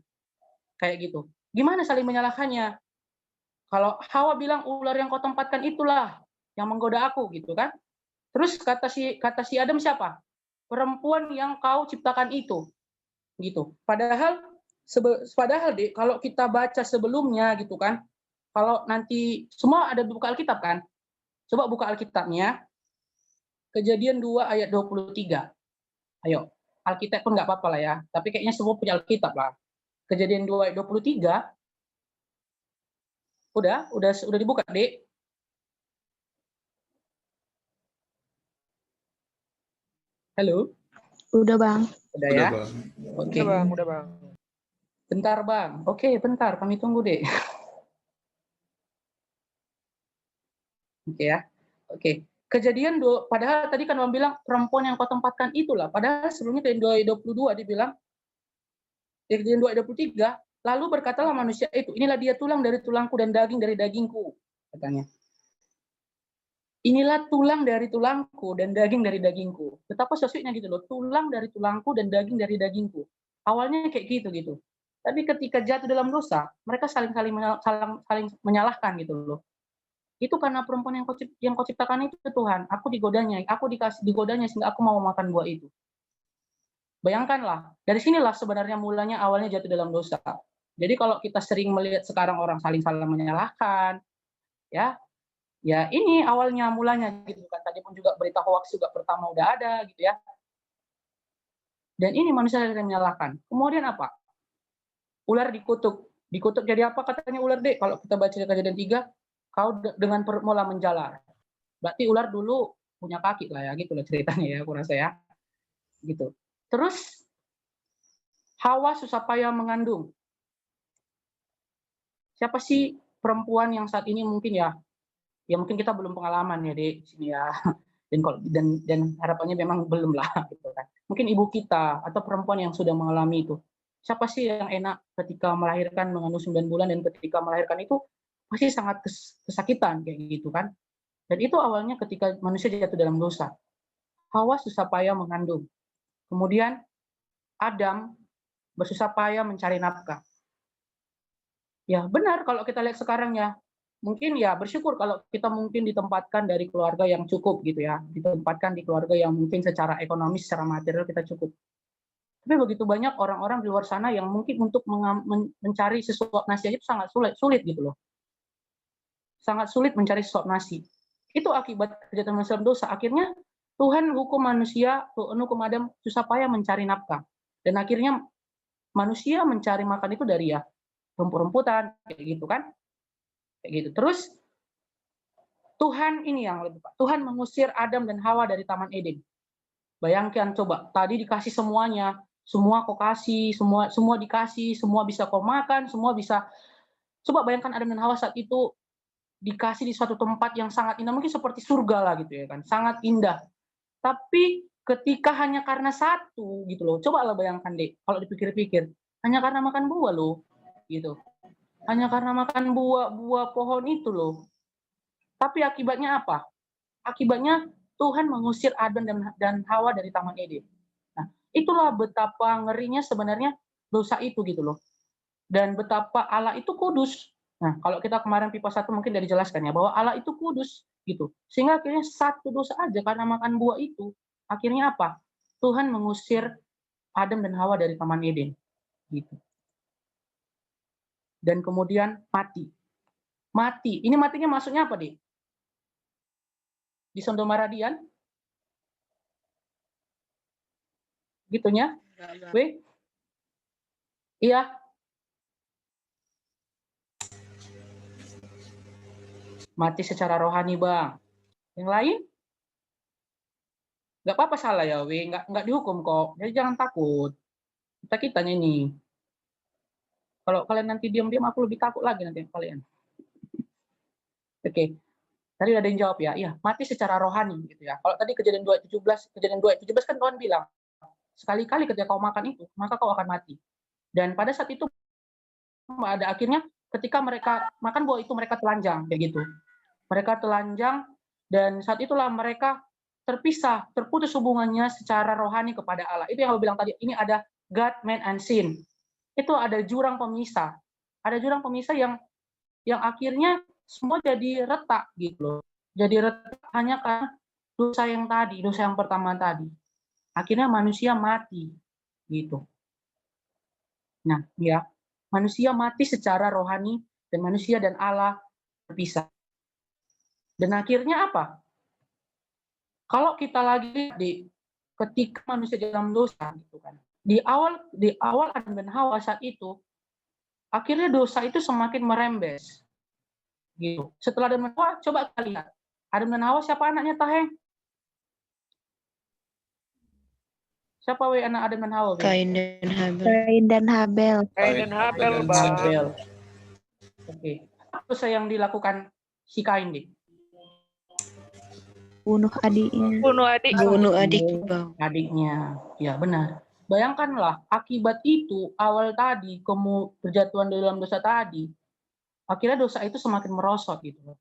Kayak gitu. Gimana saling menyalahkannya? Kalau Hawa bilang ular yang kau tempatkan itulah yang menggoda aku gitu kan. Terus kata si Adam siapa? Perempuan yang kau ciptakan itu. Gitu. Padahal deh kalau kita baca sebelumnya gitu kan. Kalau nanti semua ada buka Alkitab kan? Coba buka Alkitabnya. Kejadian 2 ayat 23. Ayo, Alkitab pun nggak apa-apa lah ya. Tapi kayaknya semua punya Alkitab lah. Kejadian 2 ayat 23. Udah dibuka, Dek. Halo? Udah, Bang. Udah ya? Bang. Oke. Udah bang. Bentar, Bang. Oke, bentar. Kami tunggu, Dek. Oke ya. Oke. Kejadian padahal tadi kan Bang bilang perempuan yang kau tempatkan itulah. Padahal sebelumnya kejadian 2 ayat 22 dibilang. Kejadian 2 ayat 23. Lalu berkatalah manusia itu, inilah dia tulang dari tulangku dan daging dari dagingku, katanya. Inilah tulang dari tulangku dan daging dari dagingku. Betapa sesuainya gitu loh, tulang dari tulangku dan daging dari dagingku. Awalnya kayak gitu. Tapi ketika jatuh dalam dosa, mereka saling menyalahkan gitu loh. Itu karena perempuan yang kau ciptakan itu Tuhan. Aku digodanya sehingga aku mau makan buah itu. Bayangkanlah, dari sinilah sebenarnya mulanya awalnya jatuh dalam dosa. Jadi kalau kita sering melihat sekarang orang saling menyalahkan, ya ini awalnya mulanya gitu kan. Tadi pun juga berita hoax juga pertama udah ada gitu ya. Dan ini manusia yang menyalahkan. Kemudian apa? Ular dikutuk. Dikutuk jadi apa katanya ular, Dek? Kalau kita baca Kejadian 3, kau dengan perutmu menjalar. Berarti ular dulu punya kaki lah ya, gitu lah ceritanya ya, aku rasa ya. Gitu. Terus Hawa susah payah mengandung. Siapa sih perempuan yang saat ini mungkin ya mungkin kita belum pengalaman ya di sini ya. Dan harapannya memang belum lah gitu kan. Mungkin ibu kita atau perempuan yang sudah mengalami itu. Siapa sih yang enak ketika melahirkan mengandung 9 bulan dan ketika melahirkan itu pasti sangat kesakitan kayak gitu kan. Dan itu awalnya ketika manusia jatuh dalam dosa. Hawa susah payah mengandung. Kemudian Adam bersusah payah mencari nafkah. Ya benar kalau kita lihat sekarang ya, mungkin ya bersyukur kalau kita mungkin ditempatkan dari keluarga yang cukup gitu ya, ditempatkan di keluarga yang mungkin secara ekonomis, secara material kita cukup. Tapi begitu banyak orang-orang di luar sana yang mungkin untuk mencari sesuap nasi itu sangat sulit gitu loh. Sangat sulit mencari sesuap nasi. Itu akibat kejahatan manusia dosa. Akhirnya Tuhan hukum manusia, Tuhan hukum Adam susah payah mencari nafkah. Dan akhirnya manusia mencari makan itu dari ya rumput-rumputan kayak gitu kan. Kayak gitu. Terus Tuhan ini yang lebih Pak. Tuhan mengusir Adam dan Hawa dari Taman Eden. Bayangkan coba, tadi dikasih semuanya, semua kau kasih, semua dikasih, semua bisa kau makan, semua bisa. Coba bayangkan Adam dan Hawa saat itu dikasih di suatu tempat yang sangat indah, mungkin seperti surga lah gitu ya kan, sangat indah. Tapi ketika hanya karena satu gitu loh, coba lah bayangkan deh, kalau dipikir-pikir, hanya karena makan buah loh, gitu. Hanya karena makan buah pohon itu loh. Tapi akibatnya apa? Akibatnya Tuhan mengusir Adam dan Hawa dari Taman Eden. Nah, itulah betapa ngerinya sebenarnya dosa itu gitu loh. Dan betapa Allah itu kudus. Nah, kalau kita kemarin pipa 1 mungkin udah dijelaskan ya, bahwa Allah itu kudus gitu. Sehingga akhirnya satu dosa aja karena makan buah itu. Akhirnya apa? Tuhan mengusir Adam dan Hawa dari Taman Eden. Gitu. Dan kemudian mati. Mati. Ini matinya maksudnya apa, Dik? Di Sodom Maradian? Gitunya? Weh? Iya. Mati secara rohani, Bang. Yang lain? Nggak apa-apa salah ya, Weh. Nggak dihukum kok. Jadi jangan takut. Kita-kitanya ini. Kalau kalian nanti diam-diam, aku lebih takut lagi nanti kalian. Oke. Tadi ada yang jawab ya. Iya, mati secara rohani gitu ya. Kalau tadi kejadian 2:17 kan Tuhan bilang, sekali-kali ketika kau makan itu, maka kau akan mati. Dan pada saat itu pada akhirnya ketika mereka makan buah itu mereka telanjang kayak gitu. Mereka telanjang dan saat itulah mereka terpisah, terputus hubungannya secara rohani kepada Allah. Itu yang aku bilang tadi, ini ada God, man, and sin. Itu ada jurang pemisah. Ada jurang pemisah yang akhirnya semua jadi retak gitu loh. Jadi retak hanya karena dosa yang tadi, dosa yang pertama tadi. Akhirnya manusia mati gitu. Nah, ya, manusia mati secara rohani dan manusia dan Allah berpisah. Dan akhirnya apa? Kalau kita lagi ketika manusia dalam dosa gitu kan. Di awal Adam dan Hawa saat itu akhirnya dosa itu semakin merembes. Gitu. Setelah Adam dan Hawa, coba kita lihat. Adam dan Hawa siapa anaknya Taheng? Siapa anak Adam dan Hawa? Kain dan Habel. Kain dan Habel. Kain dan Habel, dan Bang. Habel. Oke. Apa dosa yang dilakukan si Kain, Dik? Bunuh adiknya. Bunuh adik, Bang. Adiknya. Ya, benar. Bayangkanlah, akibat itu awal tadi, perjatuhan dalam dosa tadi, akhirnya dosa itu semakin merosot gitu loh.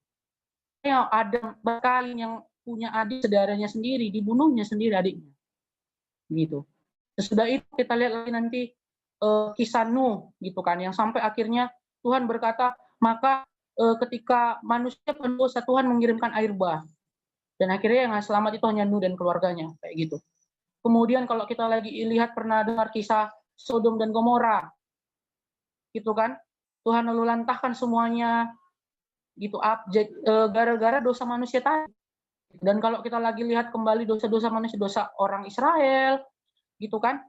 Yang ada Kain yang punya adik saudaranya sendiri, dibunuhnya sendiri adiknya. Gitu. Sesudah itu kita lihat lagi nanti kisah Nuh gitu kan, yang sampai akhirnya Tuhan berkata, maka ketika manusia berdosa Tuhan mengirimkan air bah. Dan akhirnya yang selamat itu hanya Nuh dan keluarganya, kayak gitu. Kemudian kalau kita lagi lihat pernah dengar kisah Sodom dan Gomora, gitu kan? Tuhan lalu lantahkan semuanya, gitu, gara-gara dosa manusia tadi. Dan kalau kita lagi lihat kembali dosa-dosa manusia, dosa orang Israel, gitu kan?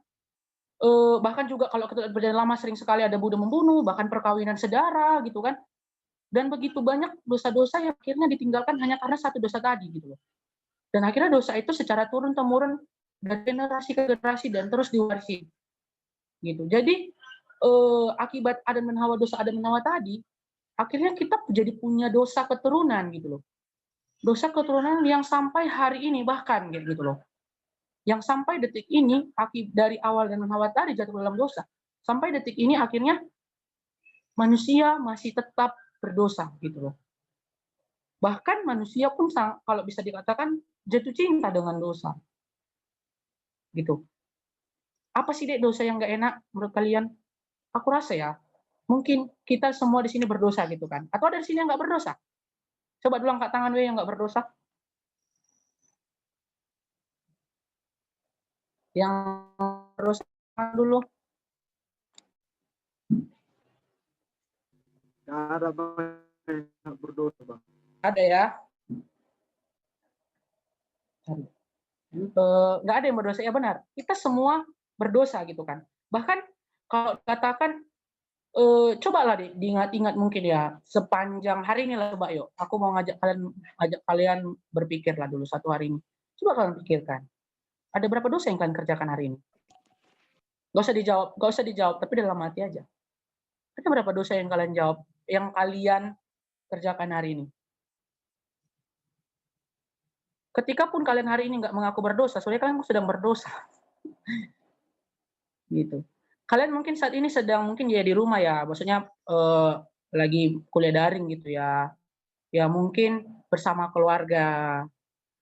Bahkan juga kalau kita berjalan lama sering sekali ada bunuh membunuh, bahkan perkawinan sedara, gitu kan? Dan begitu banyak dosa-dosa yang akhirnya ditinggalkan hanya karena satu dosa tadi, gitu loh. Dan akhirnya dosa itu secara turun-temurun dari generasi ke generasi dan terus diwarisi, gitu. Jadi akibat Adam dan Hawa, dosa Adam dan Hawa tadi, akhirnya kita jadi punya dosa keturunan, gitu loh. Dosa keturunan yang sampai hari ini bahkan gitu loh. Yang sampai detik ini dari awal dan Hawa tadi jatuh dalam dosa, sampai detik ini akhirnya manusia masih tetap berdosa gitu loh. Bahkan manusia pun kalau bisa dikatakan jatuh cinta dengan dosa. Gitu. Apa sih Dek dosa yang nggak enak menurut kalian? Aku rasa ya, mungkin kita semua di sini berdosa gitu kan. Atau ada di sini yang nggak berdosa? Coba dulu angkat tangan yang nggak berdosa. Yang berdosa dulu. Gak ada Bang yang berdosa, Bang. Ada ya? Nggak ada yang berdosa, ya benar. Kita semua berdosa gitu kan. Bahkan kalau katakan, cobalah deh diingat-ingat mungkin ya, sepanjang hari ini lah coba yuk. Aku mau ngajak kalian berpikir lah dulu satu hari ini. Coba kalian pikirkan. Ada berapa dosa yang kalian kerjakan hari ini? Gak usah dijawab, tapi dalam hati aja. Ada berapa dosa yang kalian jawab, yang kalian kerjakan hari ini? Ketika pun kalian hari ini nggak mengaku berdosa, soalnya kalian sedang berdosa. Gitu. Kalian mungkin saat ini sedang mungkin ya di rumah ya, maksudnya lagi kuliah daring gitu ya. Ya mungkin bersama keluarga.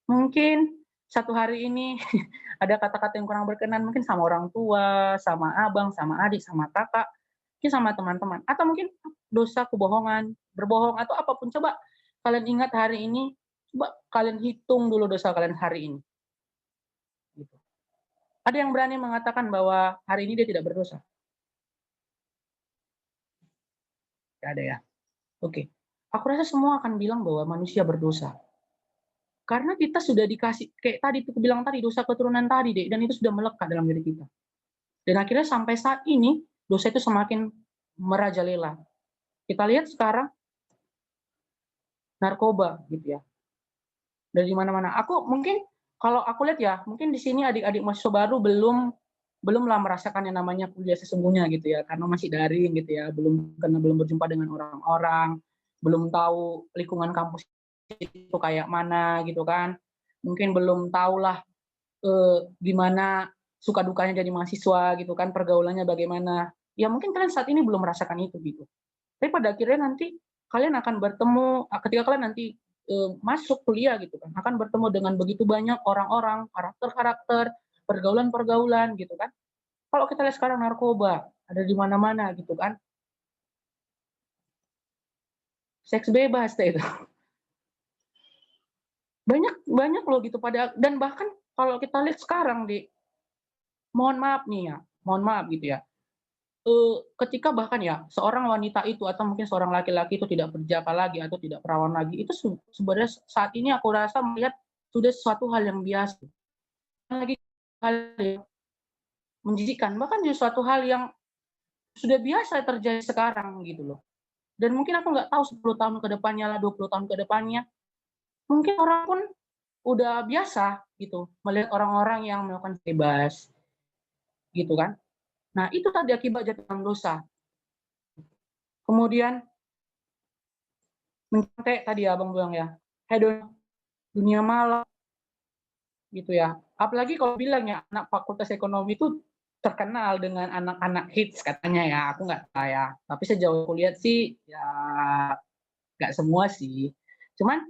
Mungkin satu hari ini ada kata-kata yang kurang berkenan, mungkin sama orang tua, sama abang, sama adik, sama kakak, mungkin sama teman-teman. Atau mungkin dosa kebohongan, berbohong, atau apapun. Coba kalian ingat hari ini, coba kalian hitung dulu dosa kalian hari ini. Gitu. Ada yang berani mengatakan bahwa hari ini dia tidak berdosa? Tidak ada ya? Oke. Aku rasa semua akan bilang bahwa manusia berdosa. Karena kita sudah dikasih, kayak tadi aku bilang tadi, dosa keturunan tadi, Dek, dan itu sudah melekat dalam diri kita. Dan akhirnya sampai saat ini, dosa itu semakin merajalela. Kita lihat sekarang, narkoba, gitu ya. Dari mana-mana. Aku kalau aku lihat ya, mungkin di sini adik-adik mahasiswa baru belumlah merasakan yang namanya kuliah sesungguhnya gitu ya, karena masih daring gitu ya, karena belum berjumpa dengan orang-orang, belum tahu lingkungan kampus itu kayak mana gitu kan, mungkin belum tahulah gimana suka dukanya jadi mahasiswa gitu kan, pergaulannya bagaimana. Ya mungkin kalian saat ini belum merasakan itu gitu. Tapi pada akhirnya nanti kalian akan bertemu, ketika kalian nanti masuk kuliah gitu kan, akan bertemu dengan begitu banyak orang-orang, karakter-karakter, pergaulan-pergaulan gitu kan. Kalau kita lihat sekarang narkoba ada di mana-mana gitu kan. Seks bebas itu. Banyak loh gitu dan bahkan kalau kita lihat sekarang mohon maaf gitu ya. Ketika bahkan ya seorang wanita itu atau mungkin seorang laki-laki itu tidak berjaka lagi atau tidak perawan lagi, itu sebenarnya saat ini aku rasa melihat sudah sesuatu hal yang biasa. Lagi hal yang menjijikkan, bahkan jadi suatu hal yang sudah biasa terjadi sekarang gitu loh. Dan mungkin aku nggak tahu 10 tahun ke depannya lah, 20 tahun ke depannya, mungkin orang pun udah biasa gitu melihat orang-orang yang melakukan bebas gitu kan. Nah, itu tadi akibat jatuh dalam dosa. Kemudian mencontek tadi ya Abang bilang ya, hedon dunia malam gitu ya. Apalagi kalau bilang ya anak fakultas ekonomi itu terkenal dengan anak-anak hits katanya ya, aku nggak tahu ya. Tapi sejauh aku lihat sih ya nggak semua sih. Cuman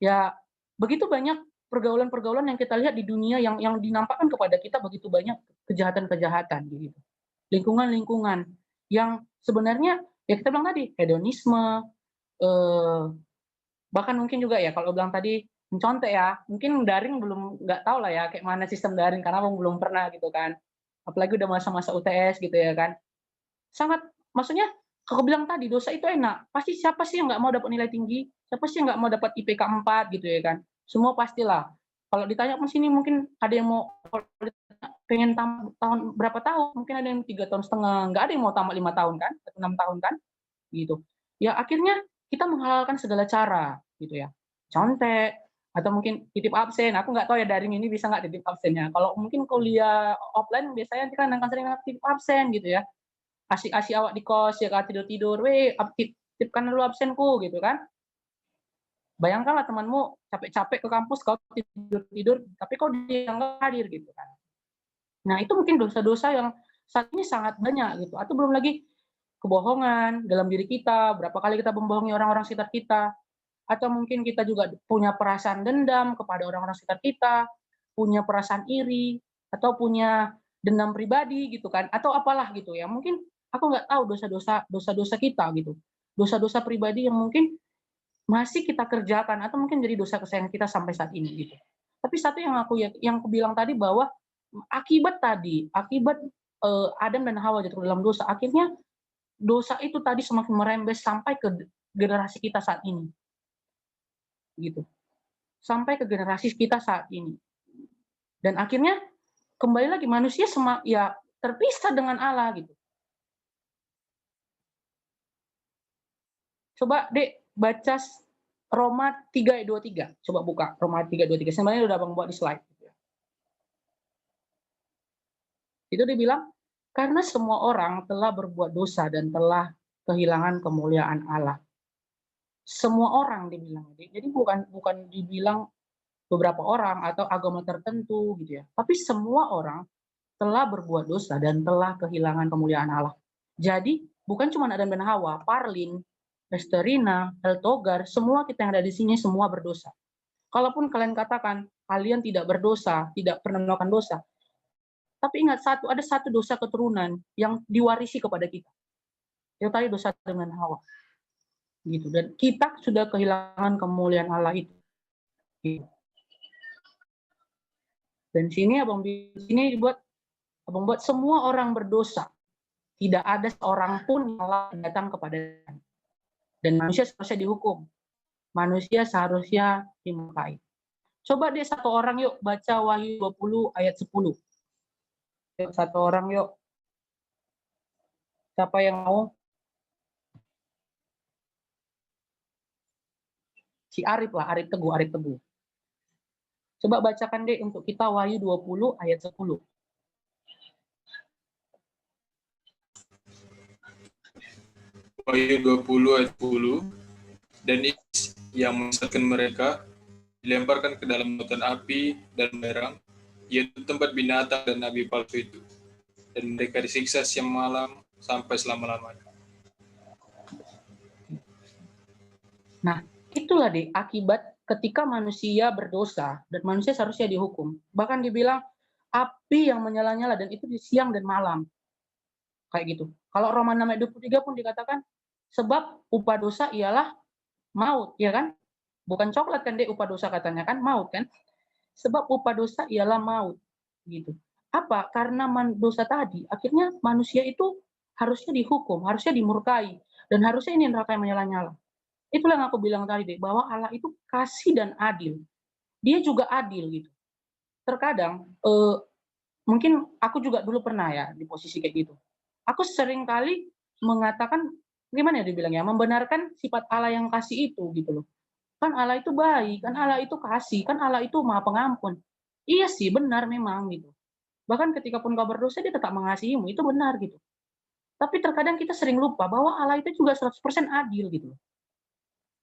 ya begitu banyak pergaulan-pergaulan yang kita lihat di dunia yang dinampakkan kepada kita begitu banyak kejahatan-kejahatan gitu. Lingkungan-lingkungan yang sebenarnya ya kita bilang tadi hedonisme, bahkan mungkin juga ya kalau bilang tadi mencontek ya, mungkin daring belum nggak tahu lah ya kayak mana sistem daring karena belum pernah gitu kan. Apalagi udah masa-masa UTS gitu ya kan. Sangat maksudnya kalau bilang tadi dosa itu enak, pasti siapa sih yang nggak mau dapat nilai tinggi? Siapa sih yang nggak mau dapat IPK 4 gitu ya kan? Semua pastilah. Kalau ditanya pun sini mungkin ada yang mau pengen tahun berapa tahun, mungkin ada yang 3,5 tahun, nggak ada yang mau tamat 5 tahun kan, atau 6 tahun kan, gitu. Ya akhirnya kita menghalalkan segala cara, gitu ya. Contek, atau mungkin titip absen. Aku nggak tahu ya daring ini bisa nggak titip absennya. Kalau mungkin kuliah offline biasanya kita akan sering titip absen gitu ya. Asik-asik awak di kos ya kan tidur-tidur, titipkan dulu absenku gitu kan. Bayangkanlah temanmu capek-capek ke kampus kau tidur-tidur, tapi kau dia nggak hadir gitu kan. Nah, itu mungkin dosa-dosa yang saat ini sangat banyak gitu. Atau belum lagi kebohongan dalam diri kita, berapa kali kita membohongi orang-orang sekitar kita. Atau mungkin kita juga punya perasaan dendam kepada orang-orang sekitar kita, punya perasaan iri, atau punya dendam pribadi gitu kan, atau apalah gitu ya. Mungkin aku nggak tahu dosa-dosa kita gitu. Dosa-dosa pribadi yang mungkin masih kita kerjakan atau mungkin jadi dosa kesayangan kita sampai saat ini gitu. Tapi satu yang aku bilang tadi bahwa akibat Adam dan Hawa jatuh dalam dosa, akhirnya dosa itu tadi semakin merembes sampai ke generasi kita saat ini. Gitu. Sampai ke generasi kita saat ini. Dan akhirnya kembali lagi manusia ya terpisah dengan Allah gitu. Coba Dek baca Roma 3:23. Coba buka Roma 3:23. Sebenarnya udah Abang buat di slide. Itu dibilang, karena semua orang telah berbuat dosa dan telah kehilangan kemuliaan Allah. Semua orang dibilang. Jadi bukan dibilang beberapa orang atau agama tertentu gitu ya. Tapi semua orang telah berbuat dosa dan telah kehilangan kemuliaan Allah. Jadi bukan cuma Adam dan Hawa, Parlin, Esterina, Eltogar, semua kita yang ada di sini semua berdosa. Kalaupun kalian katakan kalian tidak berdosa, tidak pernah melakukan dosa, tapi ingat ada satu dosa keturunan yang diwarisi kepada kita. Itu tadi dosa dengan Hawa. Gitu. Dan kita sudah kehilangan kemuliaan Allah itu. Gitu. Dan sini Abang buat semua orang berdosa. Tidak ada seorang pun yang datang kepada Tuhan. Dan manusia seharusnya dihukum. Manusia seharusnya dimurkai. Coba deh satu orang yuk baca Wahyu 20 ayat 10. Yuk, satu orang yuk. Siapa yang mau? Si Arif lah, Arif Teguh. Coba bacakan deh untuk kita Wahyu 20 ayat 10. Wahyu 20 ayat 10. Dan yang menyesatkan mereka dilemparkan ke dalam lautan api dan berang, yaitu tempat binatang dan nabi palsu itu. Dan mereka disiksa siang malam sampai selama-lamanya. Nah, itulah deh akibat ketika manusia berdosa dan manusia seharusnya dihukum. Bahkan dibilang api yang menyala-nyala dan itu di siang dan malam. Kayak gitu. Kalau Roma 6 ayat 23 pun dikatakan sebab upah dosa ialah maut, ya kan? Bukan coklat kan deh upah dosa katanya kan, maut kan? Sebab upah dosa ialah maut, gitu. Apa? Karena dosa tadi, akhirnya manusia itu harusnya dihukum, harusnya dimurkai, dan harusnya ini neraka yang menyala-nyala. Itulah yang aku bilang tadi deh, bahwa Allah itu kasih dan adil. Dia juga adil gitu. Terkadang, mungkin aku juga dulu pernah ya di posisi kayak gitu. Aku sering kali mengatakan, gimana ya dibilangnya, membenarkan sifat Allah yang kasih itu gitu loh. Kan Allah itu baik, kan Allah itu kasih, kan Allah itu maha pengampun. Iya sih, benar memang gitu. Bahkan ketika pun kau berdosa, dia tetap mengasihimu, itu benar gitu. Tapi terkadang kita sering lupa bahwa Allah itu juga 100% adil gitu.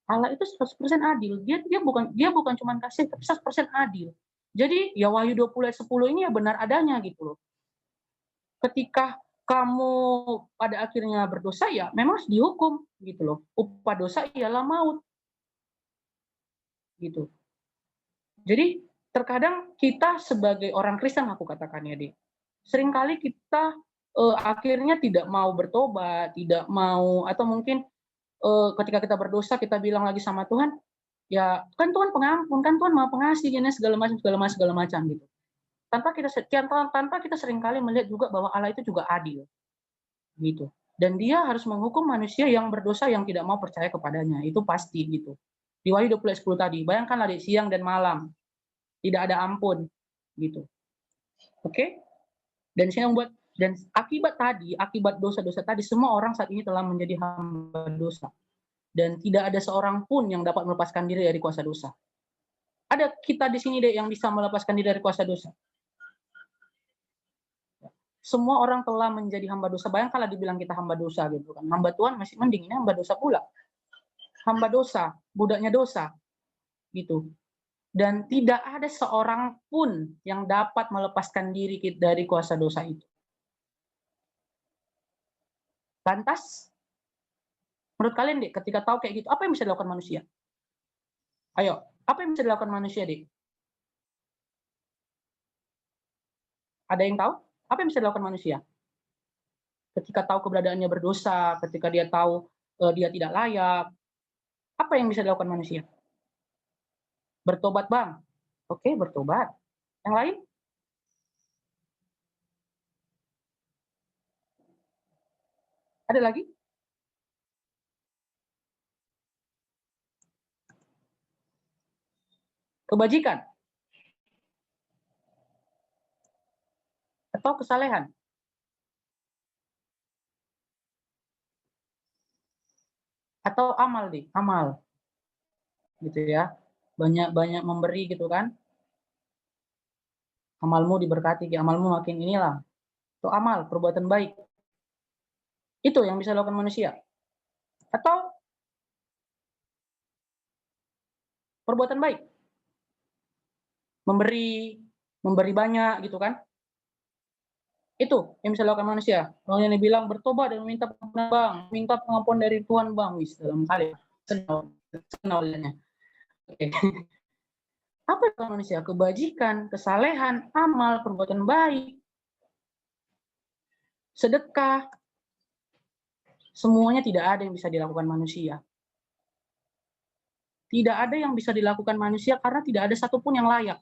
Allah itu 100% adil. Dia bukan cuma kasih, tapi 100% adil. Jadi ya Wahyu 20 ayat 10 ini ya benar adanya gitu loh. Ketika kamu pada akhirnya berdosa ya memang harus dihukum gitu loh. Upah dosa ialah maut. Gitu. Jadi terkadang kita sebagai orang Kristen aku katakan ya, Dik. Seringkali kita akhirnya tidak mau bertobat, tidak mau atau mungkin ketika kita berdosa kita bilang lagi sama Tuhan, ya kan Tuhan pengampun, kan Tuhan Maha Pengasih, ini segala macam gitu. Tanpa kita seringkali melihat juga bahwa Allah itu juga adil. Gitu. Dan dia harus menghukum manusia yang berdosa yang tidak mau percaya kepadanya, itu pasti gitu. Di Wahyu 20 ayat 10 tadi, bayangkanlah di siang dan malam, tidak ada ampun, gitu. Oke? Dan sini membuat dan akibat dosa-dosa tadi, semua orang saat ini telah menjadi hamba dosa. Dan tidak ada seorang pun yang dapat melepaskan diri dari kuasa dosa. Ada kita di sini deh yang bisa melepaskan diri dari kuasa dosa. Semua orang telah menjadi hamba dosa. Bayangkanlah dibilang kita hamba dosa gitu kan. Hamba Tuhan masih mending, ini hamba dosa pula. Hamba dosa, budaknya dosa. Gitu. Dan tidak ada seorang pun yang dapat melepaskan diri dari kuasa dosa itu. Lantas, menurut kalian deh, ketika tahu kayak gitu, apa yang bisa dilakukan manusia? Ayo, apa yang bisa dilakukan manusia deh? Ada yang tahu? Apa yang bisa dilakukan manusia? Ketika tahu keberadaannya berdosa, ketika dia tahu dia tidak layak, apa yang bisa dilakukan manusia? Bertobat, Bang. Oke, bertobat. Yang lain? Ada lagi? Kebajikan? Atau kesalehan? Atau amal deh, amal. Gitu ya. Banyak-banyak memberi gitu kan. Amalmu diberkati, amalmu makin inilah. Itu amal, perbuatan baik. Itu yang bisa dilakukan manusia. Atau perbuatan baik. Memberi banyak gitu kan. Itu yang bisa dilakukan manusia. Kalau yang dibilang bertobat dan meminta pengampunan, Bang, minta pengampunan dari Tuhan, Bang, wis dalam kali. Senolnya. Oke. Apa itu manusia? Kebajikan, kesalehan, amal, perbuatan baik, sedekah. Semuanya tidak ada yang bisa dilakukan manusia. Tidak ada yang bisa dilakukan manusia karena tidak ada satupun yang layak.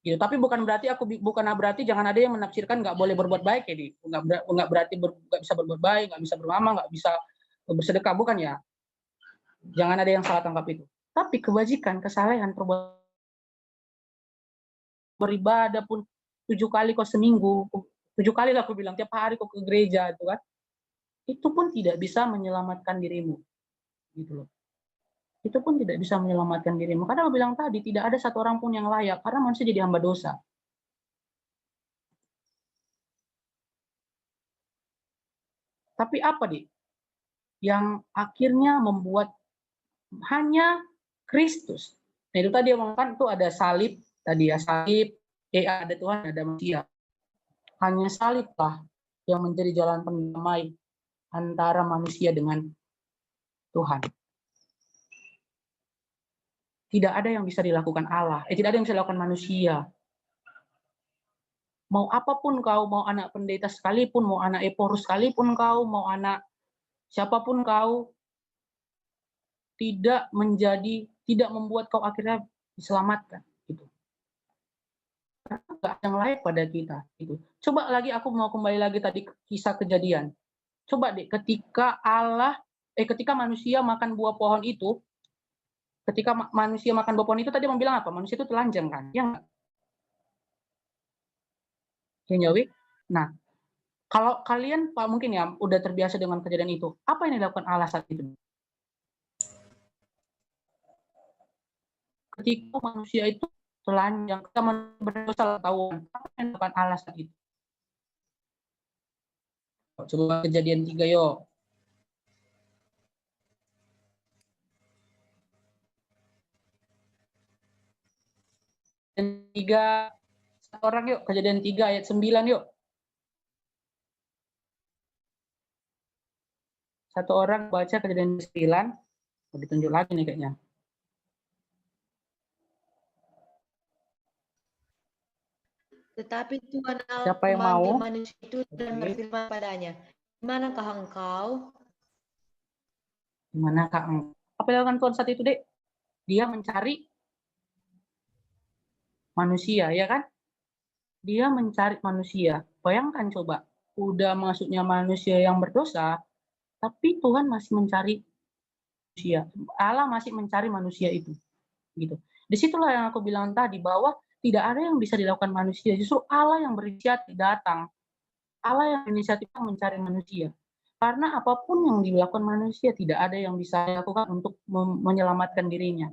Gitu. Tapi bukan berarti jangan ada yang menafsirkan nggak boleh berbuat baik ya, nggak berarti nggak bisa berbuat baik, nggak bisa beramal, nggak bisa bersedekah, bukan ya. Jangan ada yang salah tangkap itu. Tapi kebajikan, kesalehan, perbuatan beribadah pun 7 kali kok seminggu, 7 kali lah aku bilang tiap hari kok ke gereja itu kan, itu pun tidak bisa menyelamatkan dirimu, gitu loh. Itu pun tidak bisa menyelamatkan dirimu. Karena aku bilang tadi tidak ada satu orang pun yang layak karena manusia jadi hamba dosa. Tapi apa nih yang akhirnya membuat hanya Kristus? Nah itu tadi omongkan itu ada salib tadi ya, salib, ada Tuhan, ada manusia. Hanya saliblah yang menjadi jalan pendamai antara manusia dengan Tuhan. tidak ada yang bisa dilakukan Allah. Tidak ada yang bisa dilakukan manusia. Mau apapun kau, mau anak pendeta sekalipun, mau anak Eporus sekalipun kau, mau anak siapapun kau, tidak membuat kau akhirnya diselamatkan. Gitu. Karena nggak ada yang layak pada kita. Gitu. Coba lagi aku mau kembali lagi tadi ke kisah Kejadian. Coba deh, ketika manusia makan buah pohon itu, ketika manusia makan buah pohon itu tadi mau bilang apa? Manusia itu telanjang kan? Ya nggak? Nyawi. Nah, kalau kalian Pak mungkin ya udah terbiasa dengan kejadian itu, apa yang dilakukan Allah saat itu? Ketika manusia itu telanjang, ketika berdosa ketahuan, apa yang dilakukan Allah saat itu? Coba Kejadian 3 yuk. Kejadian 3 satu orang yuk, Kejadian 3 ayat 9 yuk. Satu orang baca Kejadian 9, mau ditunjuk lagi nih kayaknya. Tetapi Tuhan Allah Siapa yang mau? memanggil manusia itu dan berfirman padanya, di manakah engkau? Di manakah engkau? Apa yang dilakukan Tuhan saat itu, Dek? Dia mencari manusia, ya kan? Dia mencari manusia. Bayangkan coba, udah masuknya manusia yang berdosa, tapi Tuhan masih mencari manusia. Allah masih mencari manusia itu. Gitu. Disitulah yang aku bilang tadi, bahwa tidak ada yang bisa dilakukan manusia. Justru Allah yang berinisiatif datang. Allah yang berinisiatif mencari manusia. Karena apapun yang dilakukan manusia, tidak ada yang bisa dilakukan untuk menyelamatkan dirinya.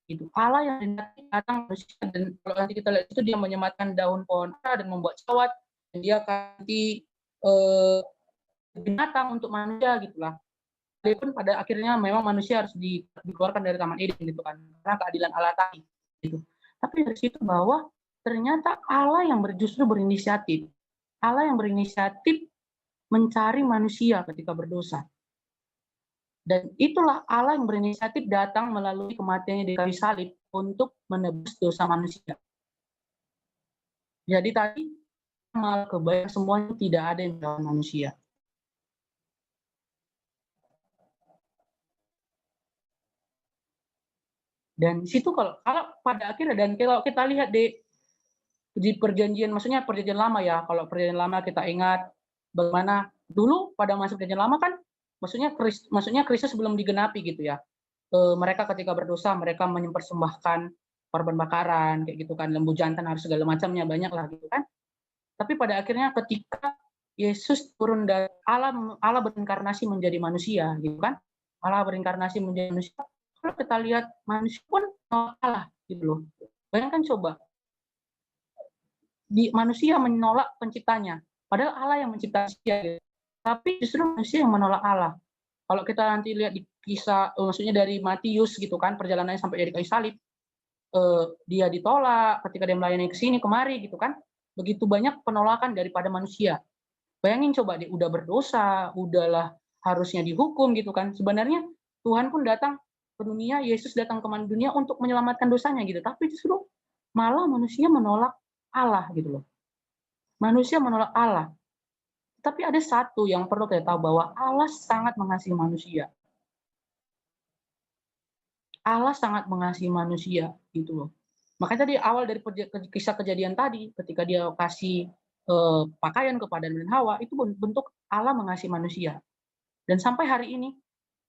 Gitu. Allah yang datang manusia, dan kalau nanti kita lihat itu dia menyematkan daun pohon dan membuat cawat, dan dia ganti binatang untuk manusia gitulah. Walaupun pada akhirnya memang manusia harus dikeluarkan dari Taman Eden gitu kan, karena keadilan Allah tadi. Gitu. Tapi dari situ bahwa ternyata Allah yang justru berinisiatif. Allah yang berinisiatif mencari manusia ketika berdosa. Dan itulah Allah yang berinisiatif datang melalui kematiannya di kayu salib untuk menebus dosa manusia. Jadi tadi malah kebayang semuanya tidak ada yang melawan manusia. Dan di situ kalau pada akhirnya, dan kalau kita lihat di perjanjian, maksudnya perjanjian lama ya, kalau perjanjian lama kita ingat bagaimana dulu pada masa perjanjian lama kan, maksudnya Kristus belum digenapi gitu ya. Mereka ketika berdosa mereka mempersembahkan korban bakaran kayak gitu kan, lembu jantan harus segala macamnya banyak lah gitu kan. Tapi pada akhirnya ketika Yesus turun dari Allah berinkarnasi menjadi manusia gitu kan. Allah berinkarnasi menjadi manusia. Kalau kita lihat manusia pun menolak Allah gitu loh. Bayangkan coba. Manusia menolak penciptanya. Padahal Allah yang mencipta manusia gitu. Tapi justru manusia yang menolak Allah. Kalau kita nanti lihat di kisah, maksudnya dari Matius gitu kan, perjalanannya sampai dari kayu salib, dia ditolak ketika dia melayani ke sini kemari gitu kan. Begitu banyak penolakan daripada manusia. Bayangin coba dia udah berdosa, udahlah harusnya dihukum gitu kan. Sebenarnya Tuhan pun datang ke dunia, Yesus datang ke dunia untuk menyelamatkan dosanya gitu. Tapi justru malah manusia menolak Allah gitu loh. Manusia menolak Allah. Tapi ada satu yang perlu kita tahu, bahwa Allah sangat mengasihi manusia. Allah sangat mengasihi manusia gitu loh. Makanya tadi awal dari kisah Kejadian tadi, ketika dia kasih pakaian kepada Adam dan Hawa, itu bentuk Allah mengasihi manusia. Dan sampai hari ini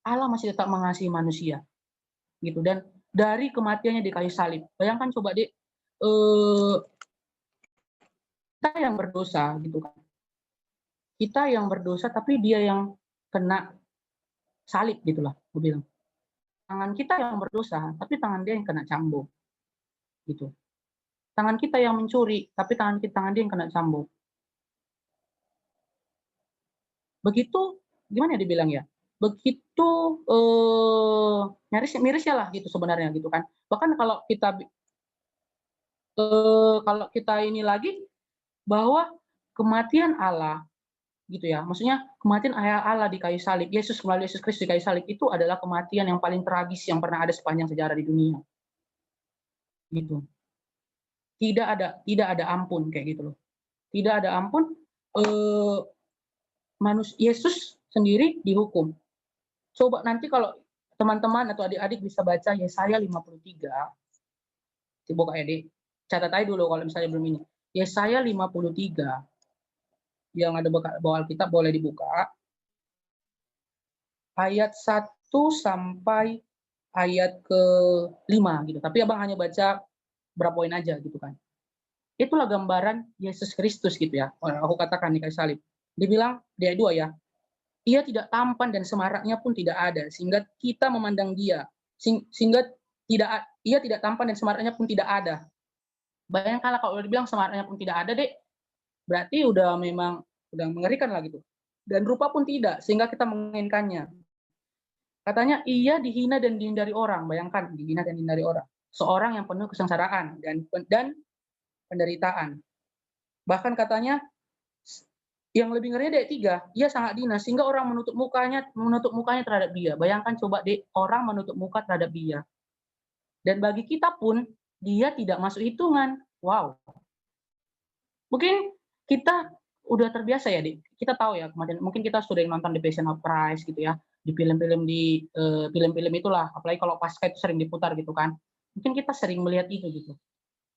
Allah masih tetap mengasihi manusia. Gitu. Dan dari kematiannya di kayu salib, bayangkan coba deh, kita yang berdosa gitu kan. Kita yang berdosa tapi dia yang kena salib gitulah, gue bilang. Tangan kita yang berdosa tapi tangan dia yang kena cambuk. Gitu. Tangan kita yang mencuri tapi tangan dia yang kena cambuk. Begitu gimana dibilang ya? Begitu miris ya lah gitu sebenarnya gitu kan. Bahkan kalau kita ini lagi, bahwa kematian Allah gitu ya, maksudnya kematian Allah di kayu salib, melalui Yesus Kristus di kayu salib itu adalah kematian yang paling tragis yang pernah ada sepanjang sejarah di dunia. gitu. Tidak ada ampun kayak gitu loh. Tidak ada ampun. Yesus sendiri dihukum. Coba nanti kalau teman-teman atau adik-adik bisa baca Yesaya 53. Coba adik catat aja dulu kalau misalnya belum ini. Yesaya 53 yang ada bawah Alkitab boleh dibuka. Ayat 1 sampai ayat ke-5 gitu. Tapi Abang hanya baca berapa poin aja gitu kan. Itulah gambaran Yesus Kristus gitu ya. Aku katakan di kayu salib. Dibilang di ayat 2 ya. Ia tidak tampan dan semaraknya pun tidak ada sehingga kita memandang dia. Sehingga ia tidak tampan dan semaraknya pun tidak ada. Bayangkanlah kalau dibilang semaraknya pun tidak ada, Dek. Berarti udah mengerikan lah gitu. Dan rupa pun tidak sehingga kita menginginkannya. Katanya ia dihina dan dihindari orang. Bayangkan dihina dan dihindari orang. Seorang yang penuh kesengsaraan dan penderitaan. Bahkan katanya yang lebih ngeri Dek 3, ia sangat dina sehingga orang menutup mukanya terhadap dia. Bayangkan coba Dek, orang menutup muka terhadap dia. Dan bagi kita pun dia tidak masuk hitungan. Wow. Mungkin kita udah terbiasa ya, Dek. Kita tahu ya kemarin mungkin kita sudah nonton The Passion of Christ gitu ya. Di film-film itulah, apalagi kalau Paskah itu sering diputar gitu kan. Mungkin kita sering melihat itu gitu.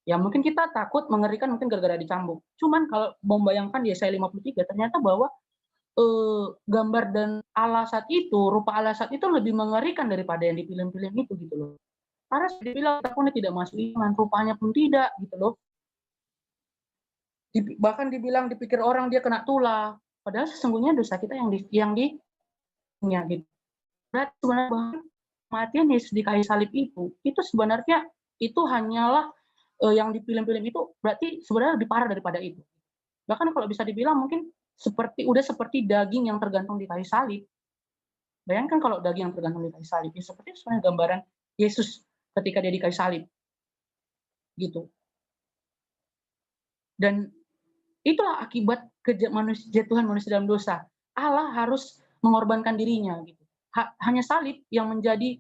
Ya mungkin kita takut mengerikan mungkin gara-gara dicambuk. Cuman kalau membayangkan di Yesaya 53 ternyata bahwa gambar dan Allah saat itu, rupa Allah saat itu lebih mengerikan daripada yang di film-film itu gitu loh. Karena dibilang kita pun tidak masuk iman, rupanya pun tidak gitu loh. Bahkan dibilang dipikir orang dia kena tulah, padahal sesungguhnya dosa kita yang di gitu. Berarti sebenarnya kematian Yesus di kayu salib itu sebenarnya itu hanyalah yang di film-film itu berarti sebenarnya lebih parah daripada itu. Bahkan kalau bisa dibilang mungkin seperti daging yang tergantung di kayu salib. Bayangkan kalau daging yang tergantung di kayu salib, ya seperti sebenarnya gambaran Yesus ketika dia di kayu salib. Gitu. Dan itulah akibat kejatuhan manusia dalam dosa. Allah harus mengorbankan dirinya gitu. Hanya salib yang menjadi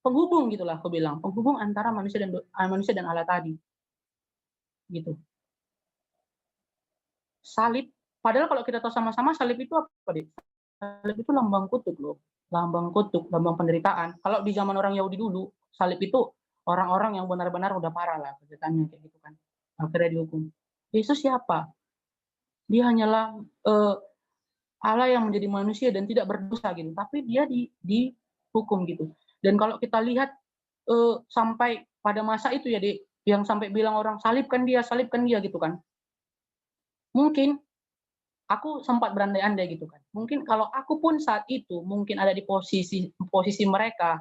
penghubung gitulah aku bilang, penghubung antara manusia dan Allah tadi. Gitu. Salib, padahal kalau kita tahu sama-sama salib itu apa, Dek? Salib itu lambang kutuk loh. Lambang kutuk, lambang penderitaan. Kalau di zaman orang Yahudi dulu, salib itu orang-orang yang benar-benar udah parah lah kejahatannya kayak gitu kan. Akhirnya dihukum. Yesus siapa? Dia hanyalah Allah yang menjadi manusia dan tidak berdosa gitu, tapi dia dihukum gitu. Dan kalau kita lihat sampai pada masa itu ya, Dek, yang sampai bilang orang salibkan dia gitu kan. Mungkin aku sempat berandai-andai gitu kan. Mungkin kalau aku pun saat itu mungkin ada di posisi mereka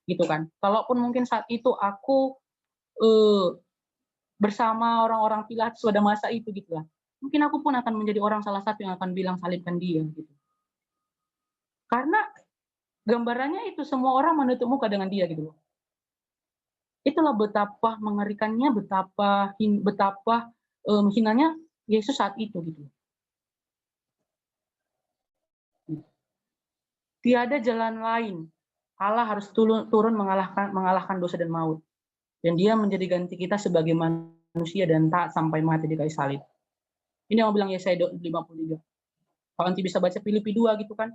gitu kan. Kalaupun mungkin saat itu aku bersama orang-orang Pilatus pada masa itu gitu lah. Mungkin aku pun akan menjadi orang salah satu yang akan bilang salibkan dia gitu. Karena gambarannya itu semua orang menutup muka dengan dia gitu loh. Itulah betapa mengerikannya, betapa hinanya Yesus saat itu gitu. Tiada jalan lain. Allah harus turun mengalahkan dosa dan maut. Dan dia menjadi ganti kita sebagai manusia dan taat sampai mati di kayu salib. Ini yang bilang Yesaya 53. Kalau nanti bisa baca Filipi 2 gitu kan.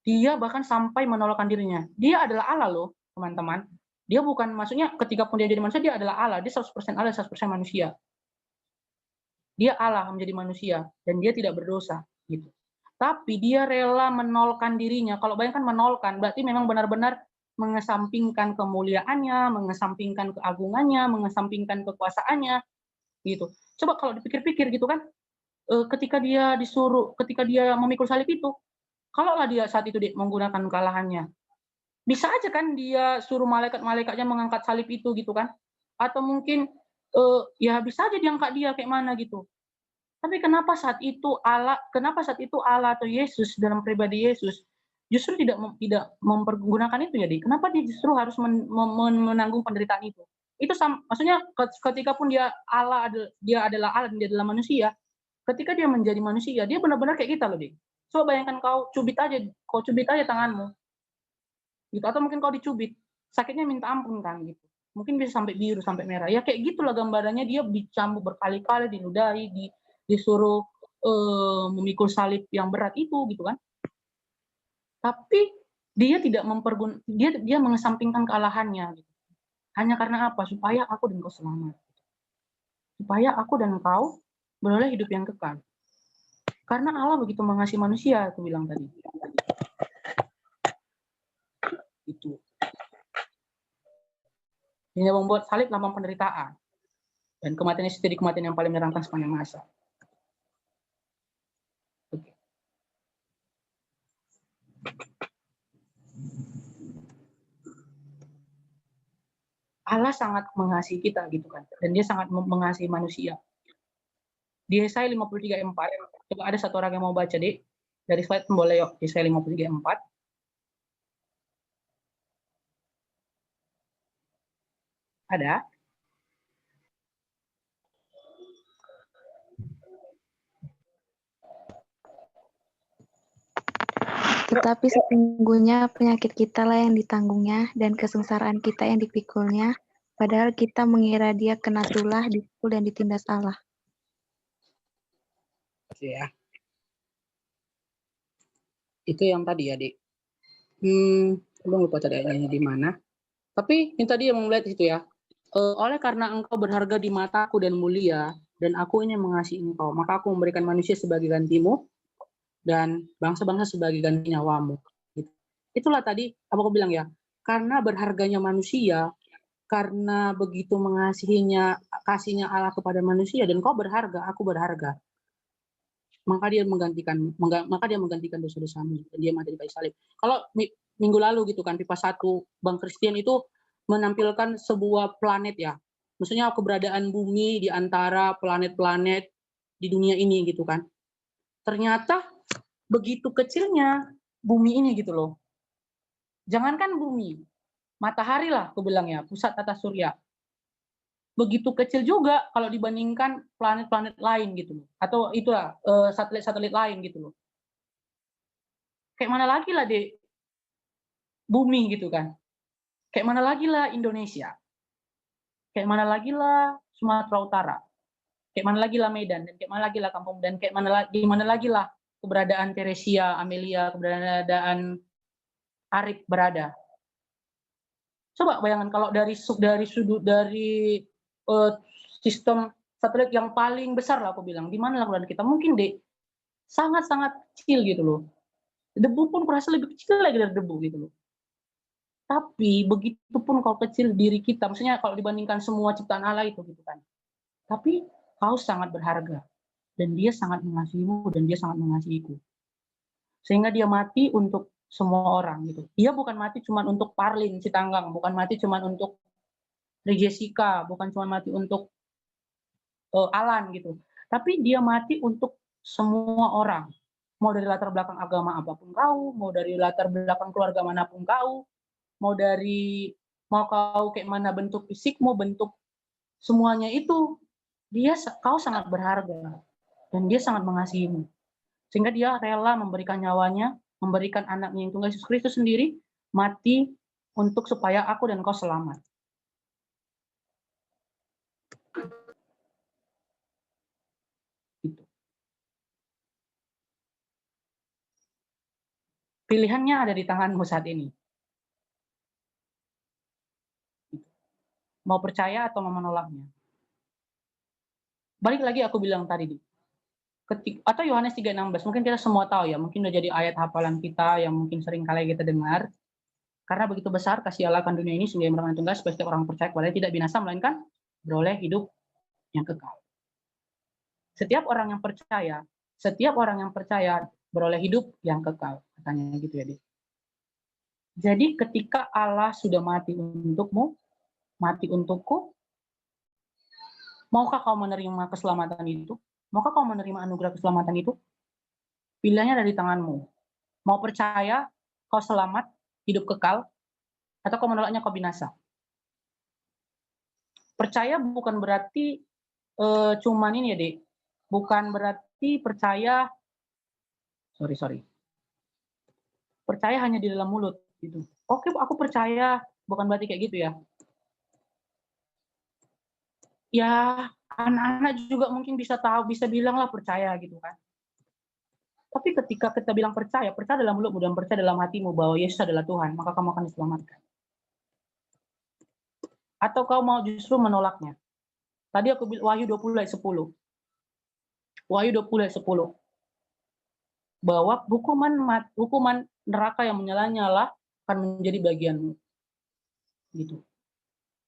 Dia bahkan sampai menolakkan dirinya. Dia adalah Allah loh, teman-teman. Dia bukan, maksudnya ketika pun dia jadi manusia, dia adalah Allah. Dia 100% Allah, 100% manusia. Dia Allah menjadi manusia. Dan dia tidak berdosa. Gitu. Tapi dia rela menolkan dirinya. Kalau bayangkan menolkan, berarti memang benar-benar mengesampingkan kemuliaannya, mengesampingkan keagungannya, mengesampingkan kekuasaannya. Gitu. Coba kalau dipikir-pikir gitu kan, ketika dia memikul salib itu, kalaulah dia saat itu menggunakan kekalahannya, bisa aja kan dia suruh malaikat-malaikatnya mengangkat salib itu gitu kan, atau mungkin ya bisa aja diangkat dia kayak mana gitu. Tapi kenapa saat itu Allah atau Yesus dalam pribadi Yesus justru tidak mempergunakan itu ya, Di? Kenapa dia justru harus menanggung penderitaan itu? Itu maksudnya ketika pun dia adalah Allah dan dia adalah manusia. Ketika dia menjadi manusia, dia benar-benar kayak kita loh, Dik. Coba bayangkan kau cubit aja tanganmu. Gitu. Atau mungkin kau dicubit, sakitnya minta ampun kan gitu. mungkin bisa sampai biru, sampai merah. Ya kayak gitulah gambarannya, dia dicambuk berkali-kali, diludahi, disuruh memikul salib yang berat itu gitu kan. Tapi dia tidak dia mengesampingkan kealahannya gitu. Hanya karena apa? Supaya aku dan kau selamat. Supaya aku dan kau beroleh hidup yang kekal. Karena Allah begitu mengasihi manusia, aku bilang tadi. Itu. Ini membuat salib lambang penderitaan. Dan kematian Yesus jadi kematian yang paling menyenangkan sepanjang masa. Oke. Allah sangat mengasihi kita gitu kan. Dan dia sangat mengasihi manusia. Di Yesaya 53:4, coba ada satu orang yang mau baca, Dik. Dari slide boleh yuk, Yesaya 53:4. Ada? Tetapi sesungguhnya penyakit kita lah yang ditanggungnya dan kesengsaraan kita yang dipikulnya, padahal kita mengira dia kena tulah, dipikul dan ditindas Allah. Ya. Itu yang tadi ya, Dik. Belum lupa tadi ayatnya di mana. Tapi yang tadi yang melihat itu ya. Oleh karena engkau berharga di mataku dan mulia, dan aku ini mengasihi engkau, maka aku memberikan manusia sebagai gantimu, dan bangsa-bangsa sebagai ganti nyawamu. Itulah tadi apa aku bilang ya, karena berharganya manusia, karena begitu mengasihinya, kasihnya Allah kepada manusia, dan kau berharga, aku berharga, maka dia menggantikan dosa-dosamu, dan dia mati di kayu salib. Kalau minggu lalu gitu kan, Pipa 1 Bang Christian itu menampilkan sebuah planet ya, maksudnya keberadaan bumi di antara planet-planet di dunia ini gitu kan. Ternyata begitu kecilnya bumi ini gitu loh. Jangankan bumi, matahari lah aku bilang ya, pusat tata surya. Begitu kecil juga kalau dibandingkan planet-planet lain gitu loh. Atau itulah satelit-satelit lain gitu loh. Kayak mana lagi lah di bumi gitu kan. Kayak mana lagi lah Indonesia. Kayak mana lagi lah Sumatera Utara. Kayak mana lagi lah Medan, dan kayak mana lagi lah Kampung, dan kayak mana lagi lah keberadaan Teresia, Amelia, keberadaan Arif berada. Coba bayangkan kalau dari sistem satelit yang paling besar lah aku bilang, di mana lah keberadaan kita? Mungkin deh sangat-sangat kecil gitu loh. Debu pun kurasa lebih kecil lagi dari debu gitu loh. Tapi begitu pun kalau kecil diri kita, maksudnya kalau dibandingkan semua ciptaan Allah itu gitu kan. Tapi kau sangat berharga, dan dia sangat mengasihimu, dan dia sangat mengasihiku. Sehingga dia mati untuk semua orang gitu. Dia bukan mati cuma untuk Parlin Sitanggang, bukan mati cuma untuk Jessica, bukan cuma mati untuk Alan gitu. Tapi dia mati untuk semua orang. Mau dari latar belakang agama apapun kau, mau dari latar belakang keluarga manapun kau, mau kau kayak mana bentuk fisikmu, bentuk semuanya itu, kau sangat berharga, dan dia sangat mengasihimu. Sehingga dia rela memberikan nyawanya, memberikan anaknya yang tunggal Yesus Kristus sendiri, mati untuk supaya aku dan kau selamat. Gitu. Pilihannya ada di tanganmu saat ini. Mau percaya atau mau menolaknya. Balik lagi aku bilang tadi, atau Yohanes 3:16, mungkin kita semua tahu ya, mungkin udah jadi ayat hafalan kita yang mungkin sering kali kita dengar. Karena begitu besar kasih Allah akan dunia ini sehingga memberikan tunggal supaya setiap orang percaya kepadanya tidak binasa melainkan beroleh hidup yang kekal. Setiap orang yang percaya beroleh hidup yang kekal, katanya gitu ya, Dik. Jadi ketika Allah sudah mati untukmu, mati untukku, maukah kau menerima keselamatan itu? Maukah kau menerima anugerah keselamatan itu? Pilihannya ada di tanganmu. Mau percaya kau selamat, hidup kekal, atau kau menolaknya kau binasa. Percaya bukan berarti cuman ini ya, Dek. Bukan berarti percaya, percaya hanya di dalam mulut gitu. Oke, aku percaya, bukan berarti kayak gitu ya. ya anak-anak juga mungkin bisa tahu, bisa bilang lah percaya gitu kan. Tapi ketika kita bilang percaya dalam mulutmu dan percaya dalam hatimu bahwa Yesus adalah Tuhan, maka kamu akan diselamatkan. Atau kau mau justru menolaknya. Tadi aku bilang Wahyu 20 ayat 10. Wahyu 20 ayat 10. Bahwa hukuman neraka yang menyala-nyala akan menjadi bagianmu. Gitu.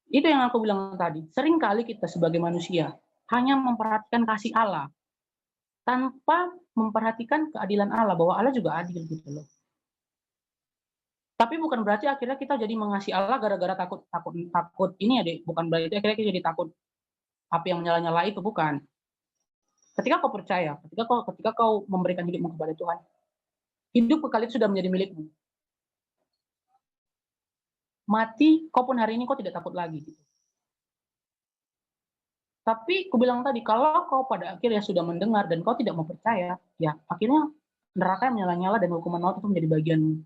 Itu yang aku bilang tadi. Seringkali kita sebagai manusia hanya memperhatikan kasih Allah tanpa memperhatikan keadilan Allah, bahwa Allah juga adil gitu loh. Tapi bukan berarti akhirnya kita jadi mengasihi Allah gara-gara takut ini ya, Dek. Bukan berarti akhirnya kita jadi takut api yang menyala-nyala itu, bukan. Ketika kau percaya, ketika kau memberikan hidupmu kepada Tuhan, hidup kekal itu sudah menjadi milikmu. Mati, kau pun hari ini kau tidak takut lagi. Gitu. Tapi aku bilang tadi, kalau kau pada akhirnya sudah mendengar dan kau tidak mau percaya, ya akhirnya neraka yang menyala-nyala dan hukuman maut itu menjadi bagianmu.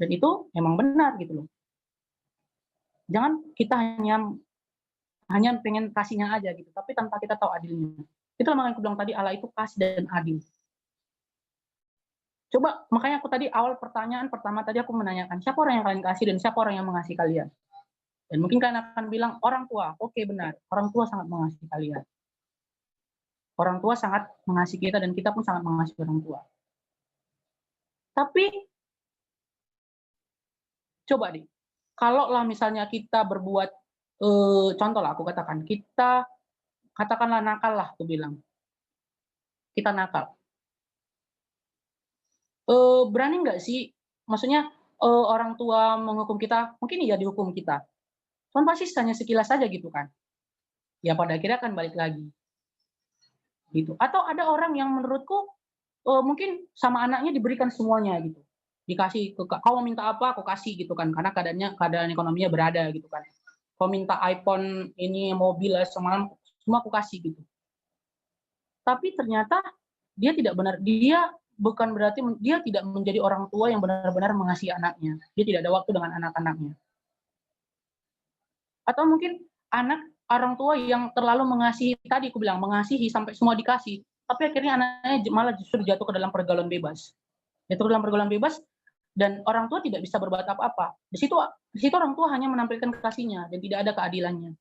Dan itu emang benar gitu loh. Jangan kita hanya pengen kasihnya aja gitu, tapi tanpa kita tahu adilnya. Itulah makanya aku bilang tadi, Allah itu kasih dan adil. Coba, makanya aku tadi awal pertanyaan pertama tadi aku menanyakan, siapa orang yang kalian kasih dan siapa orang yang mengasihi kalian? Dan mungkin kalian akan bilang, orang tua. Oke, benar. Orang tua sangat mengasihi kalian. Orang tua sangat mengasihi kita dan kita pun sangat mengasihi orang tua. Tapi, coba deh, kalau lah misalnya kita berbuat, contoh lah aku katakan, kita katakanlah nakal lah, aku bilang. Kita nakal. Berani nggak sih, maksudnya orang tua menghukum kita, mungkin iya dihukum kita. Cuman pasti hanya sekilas saja gitu kan. Ya pada akhirnya akan balik lagi. Gitu. Atau ada orang yang menurutku mungkin sama anaknya diberikan semuanya gitu. Dikasih, kau mau minta apa, aku kasih gitu kan. Karena keadaan ekonominya berada gitu kan. Kau minta iPhone, ini mobil, semua aku kasih gitu. Tapi ternyata dia tidak benar, dia bukan berarti dia tidak menjadi orang tua yang benar-benar mengasihi anaknya. Dia tidak ada waktu dengan anak-anaknya. Atau mungkin orang tua yang terlalu mengasihi, tadi aku bilang mengasihi sampai semua dikasih, tapi akhirnya anaknya malah justru jatuh ke dalam pergaulan bebas. Jatuh ke dalam pergaulan bebas dan orang tua tidak bisa berbuat apa-apa. Di situ orang tua hanya menampilkan kasihnya dan tidak ada keadilannya.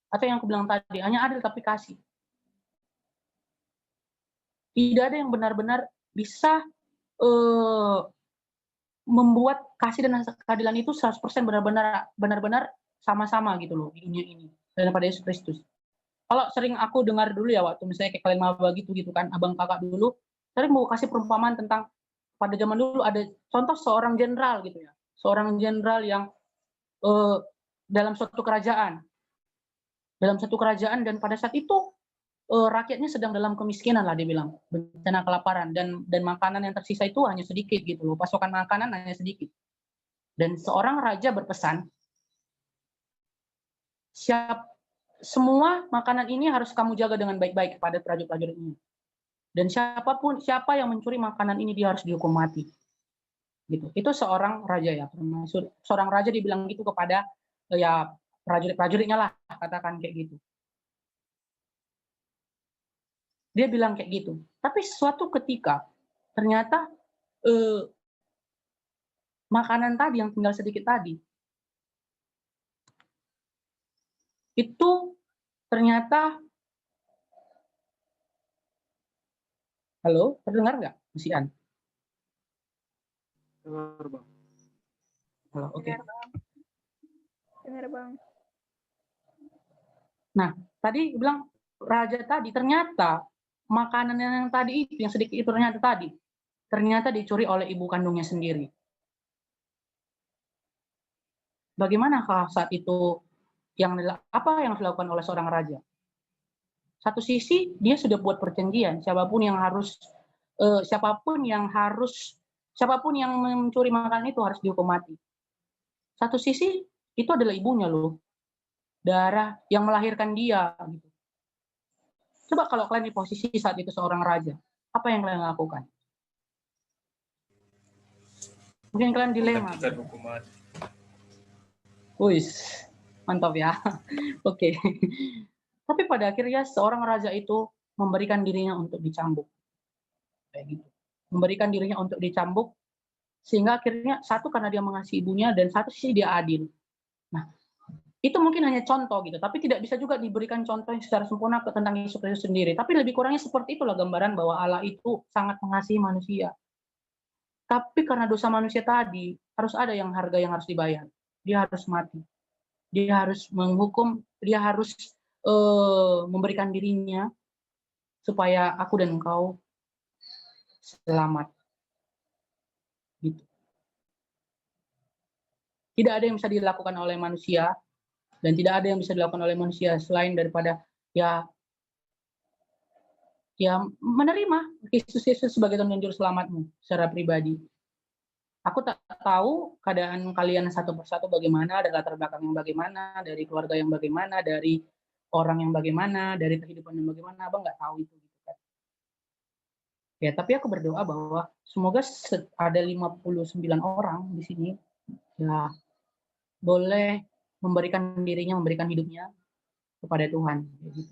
Atau yang aku bilang tadi, hanya adil tapi kasih. Tidak ada yang benar-benar bisa membuat kasih dan keadilan itu 100% benar-benar sama-sama gitu loh di dunia ini daripada Yesus Kristus. Kalau sering aku dengar dulu ya waktu misalnya kayak kalian maba gitu kan, abang kakak dulu sering mau kasih perumpamaan tentang pada zaman dulu ada contoh seorang jenderal gitu ya, seorang jenderal yang dalam suatu kerajaan dan pada saat itu rakyatnya sedang dalam kemiskinan lah dia bilang, bencana kelaparan dan makanan yang tersisa itu hanya sedikit gitu loh, pasokan makanan hanya sedikit. Dan seorang raja berpesan, semua makanan ini harus kamu jaga dengan baik-baik kepada prajurit-prajurit ini. Dan siapa yang mencuri makanan ini dia harus dihukum mati. Gitu. Itu seorang raja ya, seorang raja dibilang gitu kepada ya prajurit-prajuritnya lah, katakan kayak gitu. Dia bilang kayak gitu. Tapi suatu ketika ternyata makanan tadi yang tinggal sedikit tadi itu ternyata, halo, terdengar nggak, Musian? Dengar, Bang. Halo, oke. Dengar, Bang. Nah, tadi bilang raja tadi ternyata makanan yang tadi itu, yang sedikit itu ternyata dicuri oleh ibu kandungnya sendiri. Bagaimanakah saat itu apa yang dilakukan oleh seorang raja? Satu sisi dia sudah buat perjanjian, siapapun yang mencuri makanan itu harus dihukum mati. Satu sisi itu adalah ibunya loh, darah yang melahirkan dia. Gitu. Coba kalau kalian di posisi saat itu seorang raja, apa yang kalian lakukan? Mungkin kalian dilema. Wih, mantap ya. Oke. Tapi pada akhirnya seorang raja itu memberikan dirinya untuk dicambuk. Kayak gitu. Memberikan dirinya untuk dicambuk, sehingga akhirnya satu karena dia mengasihi ibunya, dan satu sisi dia adil. Nah, itu mungkin hanya contoh gitu, tapi tidak bisa juga diberikan contoh yang secara sempurna tentang Yesus Kristus sendiri. Tapi lebih kurangnya seperti itulah gambaran bahwa Allah itu sangat mengasihi manusia. Tapi karena dosa manusia tadi, harus ada harga yang harus dibayar. Dia harus mati. Dia harus menghukum, dia harus memberikan dirinya supaya aku dan engkau selamat. Gitu. Tidak ada yang bisa dilakukan oleh manusia, dan tidak ada yang bisa dilakukan oleh manusia selain daripada ya menerima Yesus sebagai Tuhan dan Juru Selamatmu secara pribadi. Aku tak tahu keadaan kalian satu persatu bagaimana, dari latar belakang yang bagaimana, dari keluarga yang bagaimana, dari orang yang bagaimana, dari kehidupan yang bagaimana, Abang nggak tahu itu. Gitu kan. Ya, tapi aku berdoa bahwa semoga ada 59 orang di sini ya boleh memberikan dirinya, memberikan hidupnya kepada Tuhan. Gitu.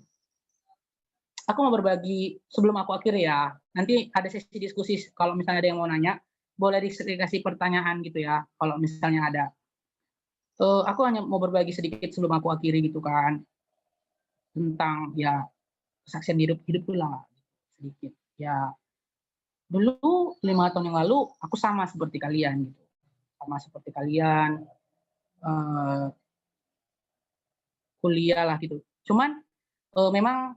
Aku mau berbagi sebelum aku akhiri ya. Nanti ada sesi diskusi kalau misalnya ada yang mau nanya, boleh dikasih pertanyaan gitu ya, kalau misalnya ada. Aku hanya mau berbagi sedikit sebelum aku akhiri gitu kan, tentang ya kesaksian hidup lah sedikit. Ya dulu 5 tahun yang lalu aku sama seperti kalian gitu, sama seperti kalian kuliah lah gitu. Cuman memang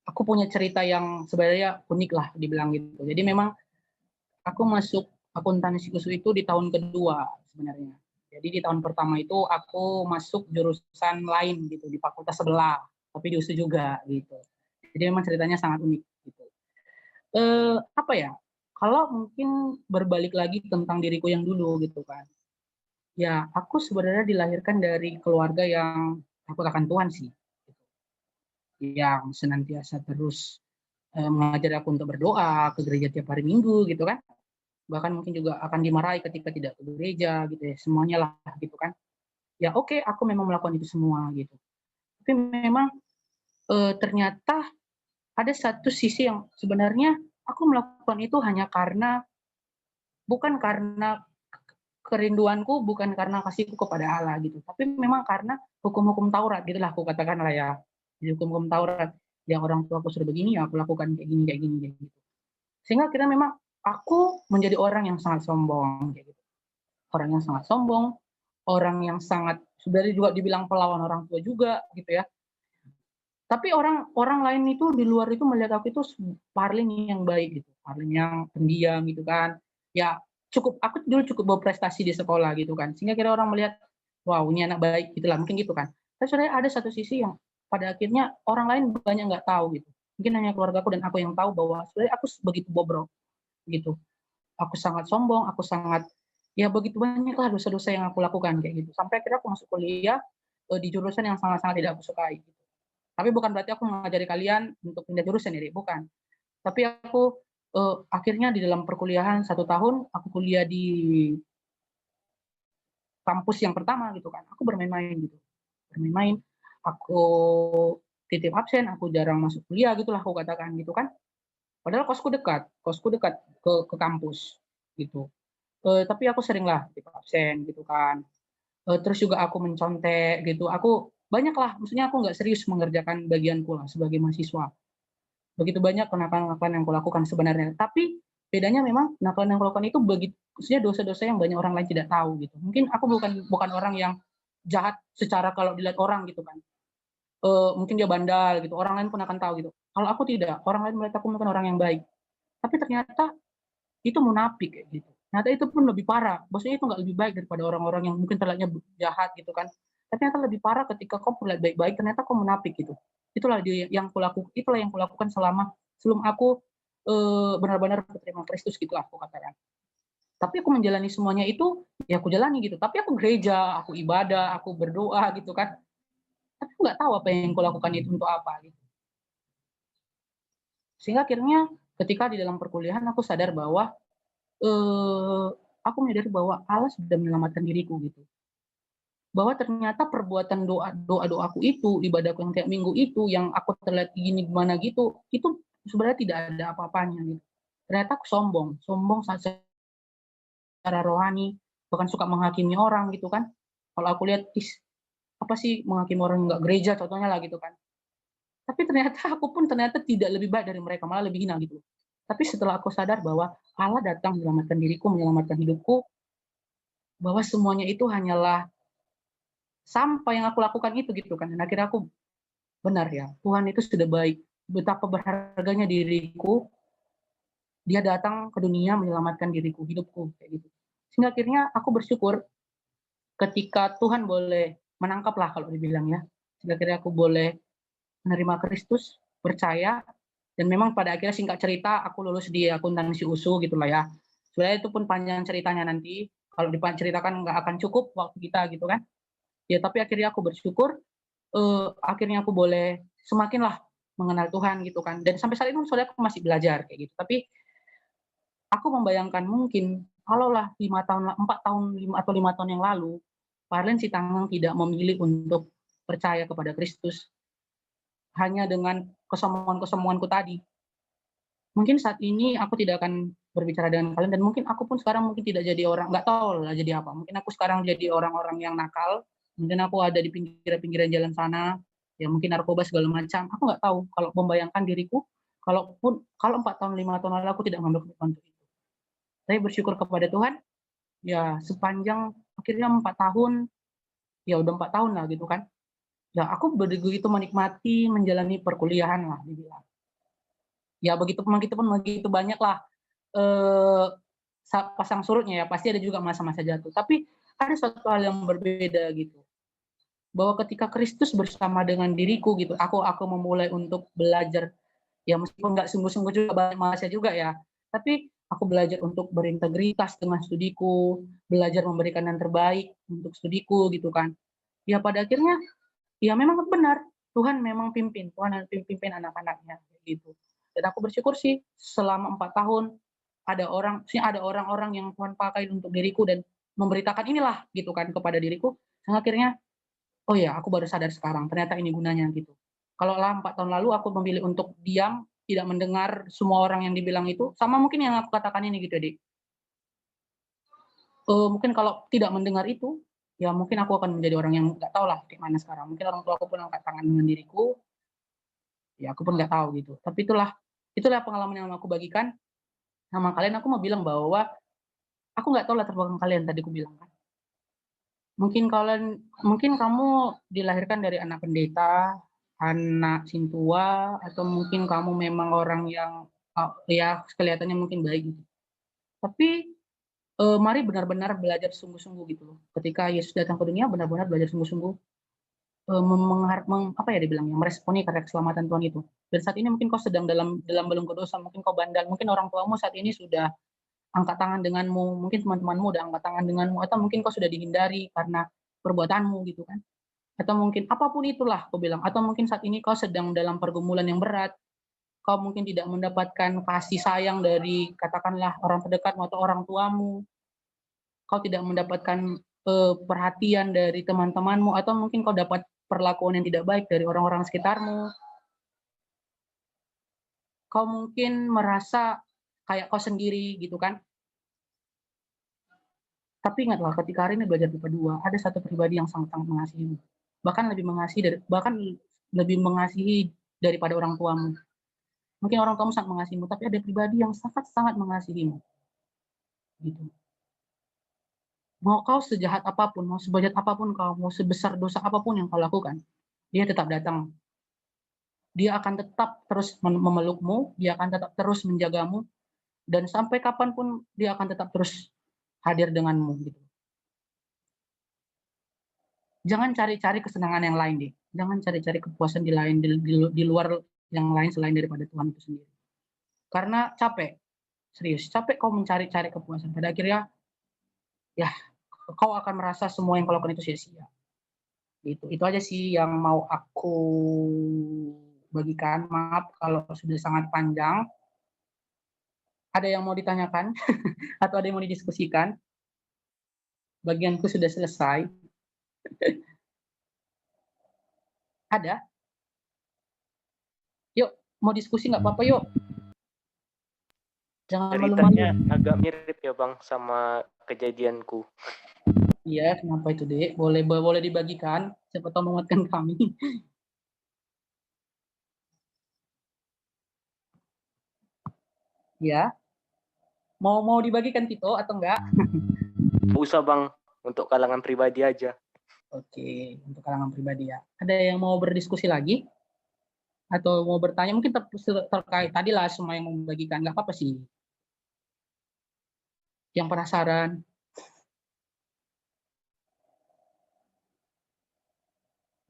aku punya cerita yang sebenarnya unik lah dibilang gitu. Jadi memang aku masuk akuntansi khusus itu di tahun kedua sebenarnya. Jadi di tahun pertama itu aku masuk jurusan lain gitu di fakultas sebelah, tapi di USU juga gitu. Jadi memang ceritanya sangat unik gitu. Apa ya? Kalau mungkin berbalik lagi tentang diriku yang dulu gitu kan. Ya, aku sebenarnya dilahirkan dari keluarga yang takut akan Tuhan sih. Gitu. Yang senantiasa terus mengajar aku untuk berdoa ke gereja tiap hari Minggu gitu kan. Bahkan mungkin juga akan dimarahi ketika tidak ke gereja gitu ya, semuanya lah gitu kan. Ya oke, aku memang melakukan itu semua gitu. Tapi memang ternyata ada satu sisi yang sebenarnya aku melakukan itu hanya karena, bukan karena kerinduanku, bukan karena kasihku kepada Allah gitu, tapi memang karena hukum-hukum Taurat gitulah aku katakan lah ya. Jadi hukum-hukum Taurat yang orang tua aku sudah begini, ya aku lakukan kayak gini gitu. Sehingga akhirnya memang aku menjadi orang yang sangat sombong, kayak gitu. Orang yang sangat sombong, orang yang sangat sebenarnya juga dibilang pelawan orang tua juga, gitu ya. Tapi orang lain itu di luar itu melihat aku itu Parlin yang baik, gitu, Parlin yang pendiam, gitu kan. Ya aku dulu cukup berprestasi di sekolah, gitu kan. Sehingga kira orang melihat, wow ini anak baik, gitulah mungkin gitu kan. Tapi sebenarnya ada satu sisi yang pada akhirnya orang lain banyak nggak tahu, gitu. Mungkin hanya keluargaku dan aku yang tahu bahwa sebenarnya aku begitu bobrok gitu. Aku sangat sombong, aku sangat ya begitu banyaklah dosa-dosa yang aku lakukan kayak gitu. Sampai akhirnya aku masuk kuliah di jurusan yang sangat-sangat tidak aku sukai. Gitu. Tapi bukan berarti aku mengajari kalian untuk pindah jurusan ya, bukan. Tapi aku akhirnya di dalam perkuliahan 1 tahun aku kuliah di kampus yang pertama gitu kan. Aku bermain-main gitu. Bermain-main, aku titip absen, aku jarang masuk kuliah gitulah aku katakan gitu kan. Padahal kosku dekat ke kampus gitu. Tapi aku seringlah titip absen gitu kan. Terus juga aku mencontek gitu. Aku banyaklah, maksudnya aku nggak serius mengerjakan bagianku lah sebagai mahasiswa. Begitu banyak kenakalan-kenakalan yang aku lakukan sebenarnya. Tapi bedanya memang kenakalan yang aku lakukan itu maksudnya dosa-dosa yang banyak orang lain tidak tahu gitu. Mungkin aku bukan orang yang jahat secara kalau dilihat orang gitu kan. Mungkin dia bandal gitu, orang lain pun akan tahu gitu. Kalau aku tidak, orang lain melihat aku mungkin orang yang baik. Tapi ternyata itu munafik kayak gitu. Ternyata itu pun lebih parah. Maksudnya itu nggak lebih baik daripada orang-orang yang mungkin terlihatnya jahat gitu kan. Tapi ternyata lebih parah ketika kau terlihat baik-baik, ternyata kau munafik gitu. Itulah yang kulakukan sebelum aku benar-benar terima Kristus gitu aku katakan. Tapi aku menjalani semuanya itu, ya aku jalani gitu. Tapi aku gereja, aku ibadah, aku berdoa gitu kan. Tapi aku nggak tahu apa yang kulakukan itu untuk apa gitu. Sehingga akhirnya ketika di dalam perkuliahan aku sadar bahwa aku menyadari bahwa Allah sudah menyelamatkan diriku gitu. bahwa ternyata perbuatan doaku itu, ibadahku yang tiap minggu itu, yang aku terlihat gini gimana gitu, itu sebenarnya tidak ada apa-apanya gitu. Ternyata aku sombong secara rohani, bahkan suka menghakimi orang gitu kan. Kalau aku lihat, apa sih menghakimi orang nggak gereja contohnya lah gitu kan. Tapi ternyata aku pun ternyata tidak lebih baik dari mereka, malah lebih hina gitu. Tapi setelah aku sadar bahwa Allah datang menyelamatkan diriku, menyelamatkan hidupku, bahwa semuanya itu hanyalah sampai yang aku lakukan itu gitu kan. Dan akhirnya aku benar ya, Tuhan itu sudah baik. Betapa berharganya diriku, dia datang ke dunia menyelamatkan diriku, hidupku kayak gitu. Sehingga akhirnya aku bersyukur ketika Tuhan boleh menangkap lah kalau dibilang ya. Sehingga akhirnya aku boleh menerima Kristus, percaya, dan memang pada akhirnya singkat cerita aku lulus di akuntansi USU gitulah ya. Sebenarnya itu pun panjang ceritanya nanti, kalau diceritakan nggak akan cukup waktu kita gitu kan. Ya tapi akhirnya aku bersyukur, akhirnya aku boleh semakinlah mengenal Tuhan gitu kan. Dan sampai saat ini soalnya aku masih belajar kayak gitu. Tapi aku membayangkan mungkin kalaulah 4 tahun atau 5 tahun yang lalu, Pak Arlen Sitangang tidak memilih untuk percaya kepada Kristus hanya dengan kesombongan-kesombonganku tadi. Mungkin saat ini aku tidak akan berbicara dengan kalian dan mungkin aku pun sekarang mungkin tidak jadi orang, nggak tahu lah jadi apa. Mungkin aku sekarang jadi orang-orang yang nakal, mungkin aku ada di pinggiran jalan sana, ya mungkin narkoba segala macam. Aku nggak tahu kalau membayangkan diriku, kalau 4 tahun 5 tahun lalu aku tidak mengambil keputusan itu. Saya bersyukur kepada Tuhan, ya sepanjang akhirnya 4 tahun, ya udah 4 tahun lah gitu kan. Ya aku begitu menikmati menjalani perkuliahan lah dibilang. Ya begitu banyak lah pasang surutnya ya, pasti ada juga masa-masa jatuh. Tapi ada suatu hal yang berbeda gitu. Bahwa ketika Kristus bersama dengan diriku gitu, aku memulai untuk belajar, ya meskipun nggak sungguh-sungguh juga, banyak masa juga ya. Tapi aku belajar untuk berintegritas dengan studiku, belajar memberikan yang terbaik untuk studiku gitu kan. Ya pada akhirnya ya memang benar, Tuhan memang pimpin anak-anaknya gitu. Dan aku bersyukur sih selama 4 tahun ada orang-orang yang Tuhan pakai untuk diriku dan memberitakan inilah gitu kan kepada diriku. Dan akhirnya oh ya aku baru sadar sekarang ternyata ini gunanya gitu. Kalau lah 4 tahun lalu aku memilih untuk diam, tidak mendengar semua orang yang dibilang itu, sama mungkin yang aku katakan ini gitu Dik. Mungkin kalau tidak mendengar itu, ya mungkin aku akan menjadi orang yang nggak tahu lah kayak mana sekarang. Mungkin orang tua aku pun angkat tangan dengan diriku, ya aku pun nggak tahu gitu. Tapi itulah pengalaman yang aku bagikan sama kalian. Aku mau bilang bahwa aku nggak tahu latar belakang kalian tadi aku bilang kan. Mungkin kamu dilahirkan dari anak pendeta, anak sintua, atau mungkin kamu memang orang yang ya kelihatannya mungkin baik gitu. Tapi mari benar-benar belajar sungguh-sungguh gitu loh. Ketika Yesus datang ke dunia, benar-benar belajar sungguh-sungguh meresponi karya keselamatan Tuhan itu. Dan saat ini mungkin kau sedang dalam belum dosa, mungkin kau bandel, mungkin orang tuamu saat ini sudah angkat tangan denganmu, mungkin teman-temanmu udah angkat tangan denganmu, atau mungkin kau sudah dihindari karena perbuatanmu gitu kan. Atau mungkin apapun itulah kau bilang, atau mungkin saat ini kau sedang dalam pergumulan yang berat, kau mungkin tidak mendapatkan kasih sayang dari katakanlah orang terdekatmu atau orang tuamu, kau tidak mendapatkan perhatian dari teman-temanmu, atau mungkin kau dapat perlakuan yang tidak baik dari orang-orang sekitarmu. Kau mungkin merasa kayak kau sendiri gitu kan. Tapi ingatlah ketika hari ini belajar IPA 2, ada satu pribadi yang sangat-sangat mengasihimu. Bahkan lebih mengasihi daripada orang tuamu. Mungkin orang tuamu sangat mengasihimu, tapi ada pribadi yang sangat-sangat mengasihimu. Gitu. Mau kau sejahat apapun, mau sebajat apapun kau, mau sebesar dosa apapun yang kau lakukan, dia tetap datang. Dia akan tetap terus memelukmu, dia akan tetap terus menjagamu, dan sampai kapanpun dia akan tetap terus hadir denganmu. Gitu. Jangan cari-cari kesenangan yang lain, deh. Jangan cari-cari kepuasan di luar yang lain selain daripada Tuhan itu sendiri. Karena capek, serius, capek kau mencari-cari kepuasan. Pada akhirnya, ya kau akan merasa semua yang kau lakukan itu sia-sia. Itu aja sih yang mau aku bagikan. Maaf kalau sudah sangat panjang. Ada yang mau ditanyakan atau ada yang mau didiskusikan? Bagianku sudah selesai. Ada? Yuk, mau diskusi nggak apa-apa yuk. Jangan Ceritanya malu-malu. agak mirip ya Bang sama kejadianku. Iya, kenapa itu Dek? Boleh dibagikan, siapa tahu menguatkan kami. Ya, mau dibagikan Tito atau enggak? Nggak usah Bang, untuk kalangan pribadi aja. Oke, untuk kalangan pribadi ya. Ada yang mau berdiskusi lagi? Atau mau bertanya? Mungkin terkait tadi lah semua yang mau membagikan. Nggak apa-apa sih. Yang penasaran?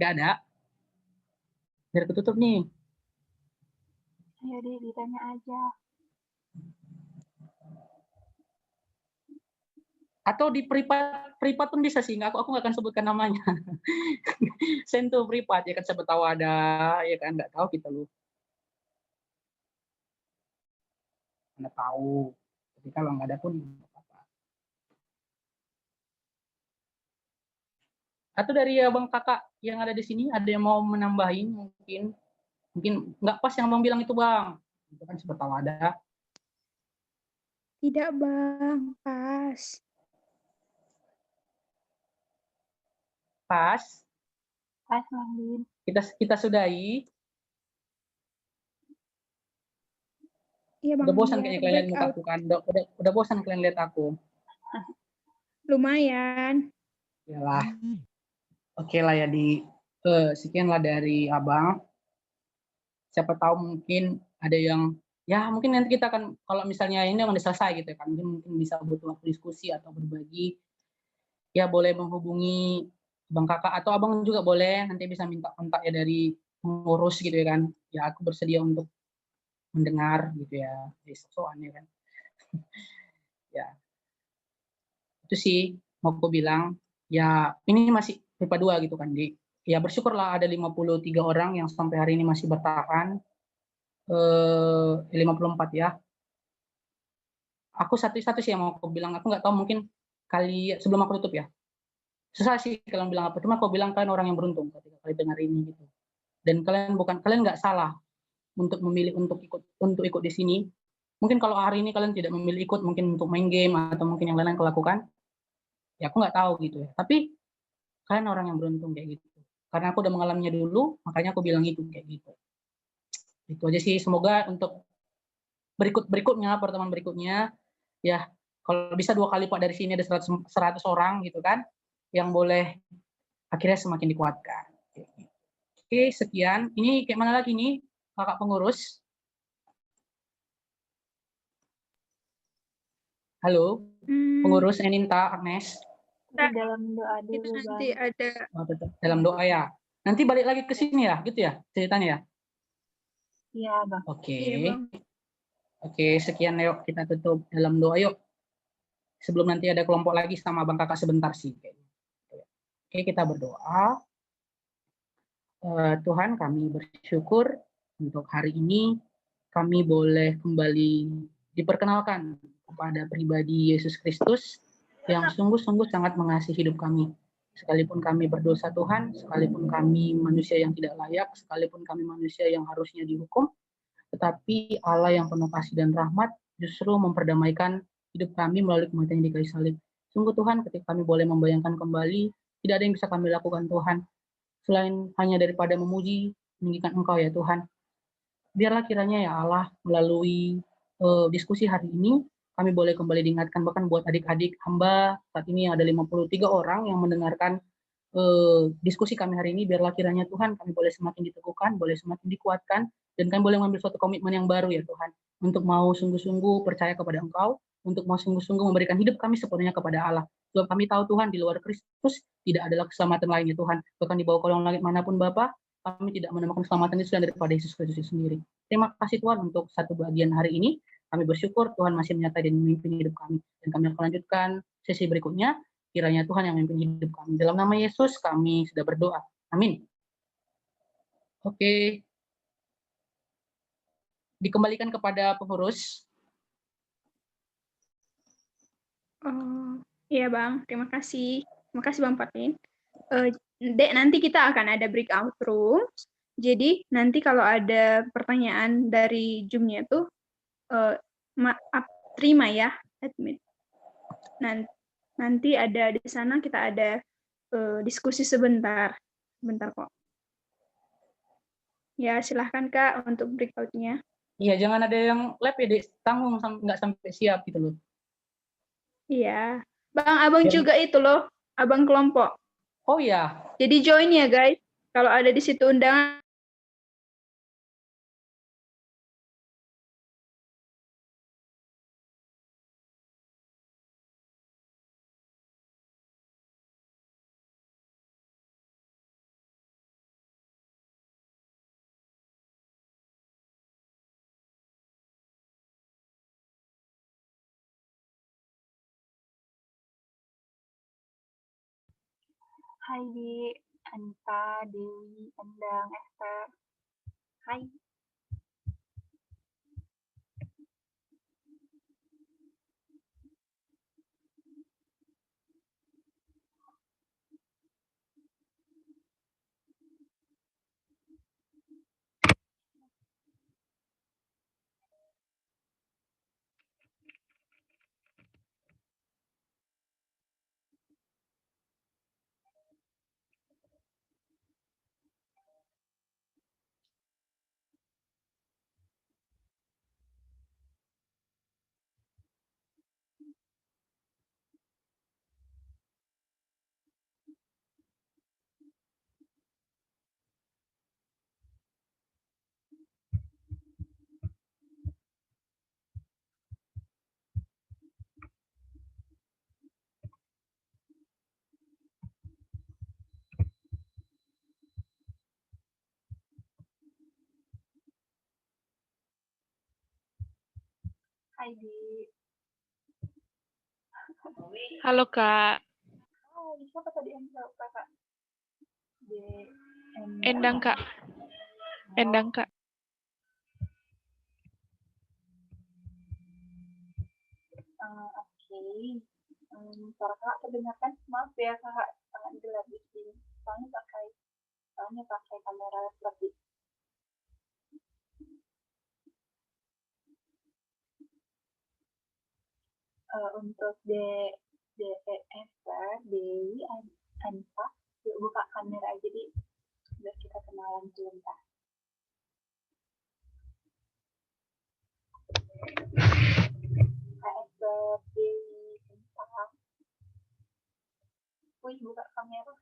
Nggak ada? Biar ketutup nih. Ayo deh, ditanya aja. Atau di privat pun bisa sih. Aku nggak akan sebutkan namanya. Sentuh privat, ya kan siapa tahu ada, ya kan nggak tahu kita lu. Anda tahu. Tapi kalau nggak ada pun nggak apa-apa. Atau dari abang kakak yang ada di sini, ada yang mau menambahin mungkin nggak pas yang abang bilang itu bang. Itu kan siapa tahu ada. Tidak bang, pas. Pas. Pas Bang Din. Kita sudahi. Iya bang. Udah bosan Biar kayaknya kalian lihat break muka out. aku kan. Udah bosan kalian lihat aku. Lumayan. Yalah. Oke lah ya sekian lah dari abang. Siapa tahu mungkin ada yang ya mungkin nanti kita akan kalau misalnya ini udah selesai gitu kan mungkin bisa butuh waktu diskusi atau berbagi. Ya boleh menghubungi bang kakak atau abang juga boleh nanti bisa minta kontak ya dari pengurus gitu ya kan. Ya aku bersedia untuk mendengar gitu ya. Soalnya kan. Ya. Itu sih mau aku bilang ya ini masih MIPA 2 gitu kan di ya bersyukurlah ada 53 orang yang sampai hari ini masih bertahan 54 ya. Aku satu sih yang mau aku bilang, aku nggak tahu mungkin kali sebelum aku tutup ya. Susah sih kalian bilang apa, cuma aku bilang kalian orang yang beruntung ketika kalian dengar ini gitu. Dan kalian nggak salah untuk memilih untuk ikut di sini. Mungkin kalau hari ini kalian tidak memilih ikut mungkin untuk main game atau mungkin yang lain-lain kalian lakukan, ya aku nggak tahu gitu ya. Tapi kalian orang yang beruntung kayak gitu. Karena aku udah mengalaminya dulu, makanya aku bilang itu kayak gitu. Itu aja sih, semoga untuk berikutnya pertemuan berikutnya ya kalau bisa 2 kali Pak dari sini ada 100 orang gitu kan yang boleh akhirnya semakin dikuatkan. Oke, sekian. Ini kayak mana lagi nih kakak pengurus? Halo, pengurus Eninta Agnes. Dalam doa dulu Itu Bang. nanti ada. Dalam doa ya. Nanti balik lagi ke sini ya, gitu ya ceritanya ya. Iya Bang. Oke. Iya, Bang. Oke, sekian yuk kita tutup dalam doa yuk. Sebelum nanti ada kelompok lagi sama Bang Kakak sebentar sih. Oke, kita berdoa. Tuhan, kami bersyukur untuk hari ini kami boleh kembali diperkenalkan kepada pribadi Yesus Kristus yang sungguh-sungguh sangat mengasihi hidup kami. Sekalipun kami berdosa Tuhan, sekalipun kami manusia yang tidak layak, sekalipun kami manusia yang harusnya dihukum, tetapi Allah yang penuh kasih dan rahmat justru memperdamaikan hidup kami melalui kematian di kayu salib. Sungguh Tuhan, ketika kami boleh membayangkan kembali, tidak ada yang bisa kami lakukan Tuhan, selain hanya daripada memuji, meninggikan Engkau ya Tuhan. Biarlah kiranya ya Allah, melalui diskusi hari ini, kami boleh kembali diingatkan, bahkan buat adik-adik hamba, saat ini ada 53 orang yang mendengarkan diskusi kami hari ini, biarlah kiranya Tuhan kami boleh semakin diteguhkan, boleh semakin dikuatkan, dan kami boleh mengambil suatu komitmen yang baru ya Tuhan, untuk mau sungguh-sungguh percaya kepada Engkau, untuk mau sungguh-sungguh memberikan hidup kami sepenuhnya kepada Allah. Sebab kami tahu Tuhan, di luar Kristus tidak adalah keselamatan lain ya Tuhan, bahkan di bawah kolong langit manapun Bapa, kami tidak menemukan keselamatan itu selain daripada Yesus Kristus itu sendiri. Terima kasih Tuhan untuk satu bagian hari ini. Kami bersyukur Tuhan masih menyertai dan memimpin hidup kami. Dan kami akan lanjutkan sesi berikutnya. Kiranya Tuhan yang memimpin hidup kami. Dalam nama Yesus kami sudah berdoa. Amin. Oke. Dikembalikan kepada pengurus. Iya Bang, terima kasih. Terima kasih Bang Patin. Dek, nanti kita akan ada breakout room. Jadi nanti kalau ada pertanyaan dari Zoom-nya tuh terima ya, admin. Nanti ada di sana kita ada diskusi sebentar kok. Ya, silahkan Kak untuk breakout-nya. Iya, jangan ada yang lab ya, Dek. Tanggung nggak sampai siap gitu loh. Iya. Bang, Abang juga itu loh, Abang kelompok. Oh iya. Jadi join ya, guys. Kalau ada di situ undangan. Hai Di, Anita, Dewi, Endang, Esther. Hai. Hai Di. Halo Kak. Hai, siapa tadi yang jawab Kakak? Endang Kak. Endang Kak. Oke. Suara Kakak terdengarkan. Maaf ya Kakak, sangat gelap di sini. Soalnya pakai kamera seperti untuk Dewi, Anita, yuk buka kamera aja di biar kita kenalan sebentar. Esther, Dewi, Anita. Wih, buka kamera.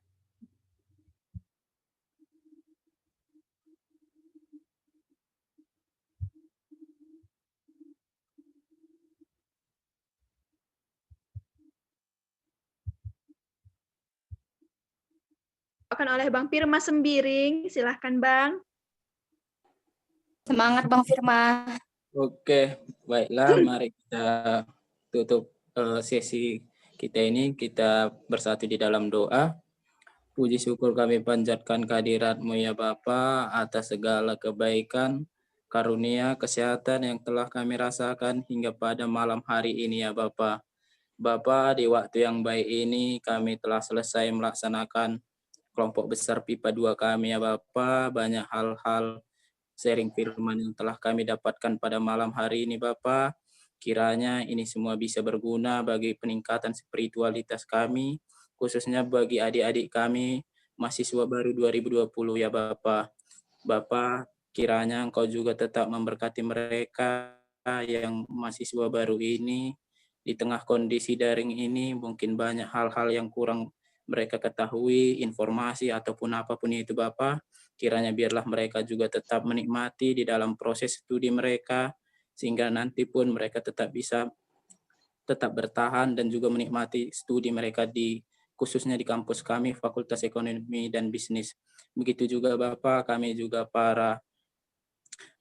Akan oleh Bang Firma Sembiring. Silahkan Bang. Semangat Bang Firma. Oke, baiklah mari kita tutup sesi kita ini. Kita bersatu di dalam doa. Puji syukur kami panjatkan kehadirat-Mu ya Bapa atas segala kebaikan, karunia, kesehatan yang telah kami rasakan hingga pada malam hari ini ya Bapa. Bapa, di waktu yang baik ini kami telah selesai melaksanakan kelompok besar PIPA 2 kami ya Bapa. Banyak hal-hal sharing firman yang telah kami dapatkan pada malam hari ini Bapa. Kiranya ini semua bisa berguna bagi peningkatan spiritualitas kami, khususnya bagi adik-adik kami mahasiswa baru 2020 ya Bapa. Bapa, kiranya Engkau juga tetap memberkati mereka yang mahasiswa baru ini. Di tengah kondisi daring ini mungkin banyak hal-hal yang kurang mereka ketahui, informasi ataupun apapun itu Bapa. Kiranya biarlah mereka juga tetap menikmati di dalam proses studi mereka, sehingga nanti pun mereka tetap bisa tetap bertahan dan juga menikmati studi mereka khususnya di kampus kami, Fakultas Ekonomi dan Bisnis. Begitu juga Bapak, kami juga para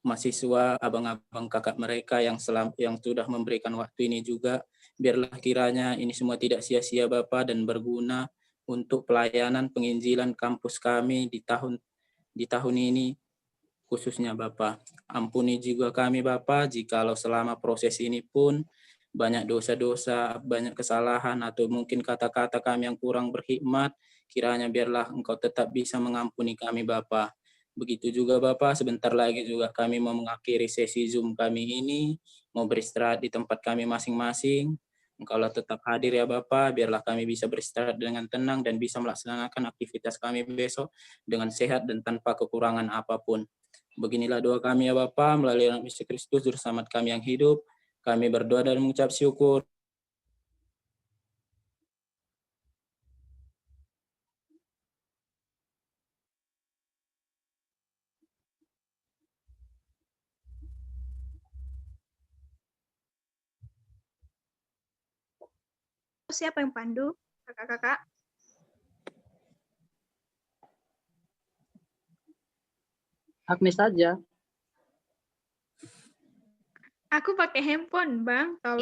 mahasiswa, abang-abang kakak mereka yang sudah memberikan waktu ini juga, biarlah kiranya ini semua tidak sia-sia Bapak dan berguna untuk pelayanan penginjilan kampus kami di tahun ini khususnya Bapak. Ampuni juga kami Bapak jikalau selama proses ini pun banyak dosa-dosa, banyak kesalahan, atau mungkin kata-kata kami yang kurang berhikmat, kiranya biarlah Engkau tetap bisa mengampuni kami Bapa. Begitu juga Bapa, sebentar lagi juga kami mau mengakhiri sesi Zoom kami ini, mau beristirahat di tempat kami masing-masing. Engkaulah tetap hadir ya Bapa, biarlah kami bisa beristirahat dengan tenang dan bisa melaksanakan aktivitas kami besok dengan sehat dan tanpa kekurangan apapun. Beginilah doa kami ya Bapa, melalui Anak Yesus Kristus, Juru Selamat kami yang hidup. Kami berdoa dan mengucap syukur. Siapa yang pandu? Kakak-kakak? Agnes saja. Aku pakai handphone, Bang. Tolong.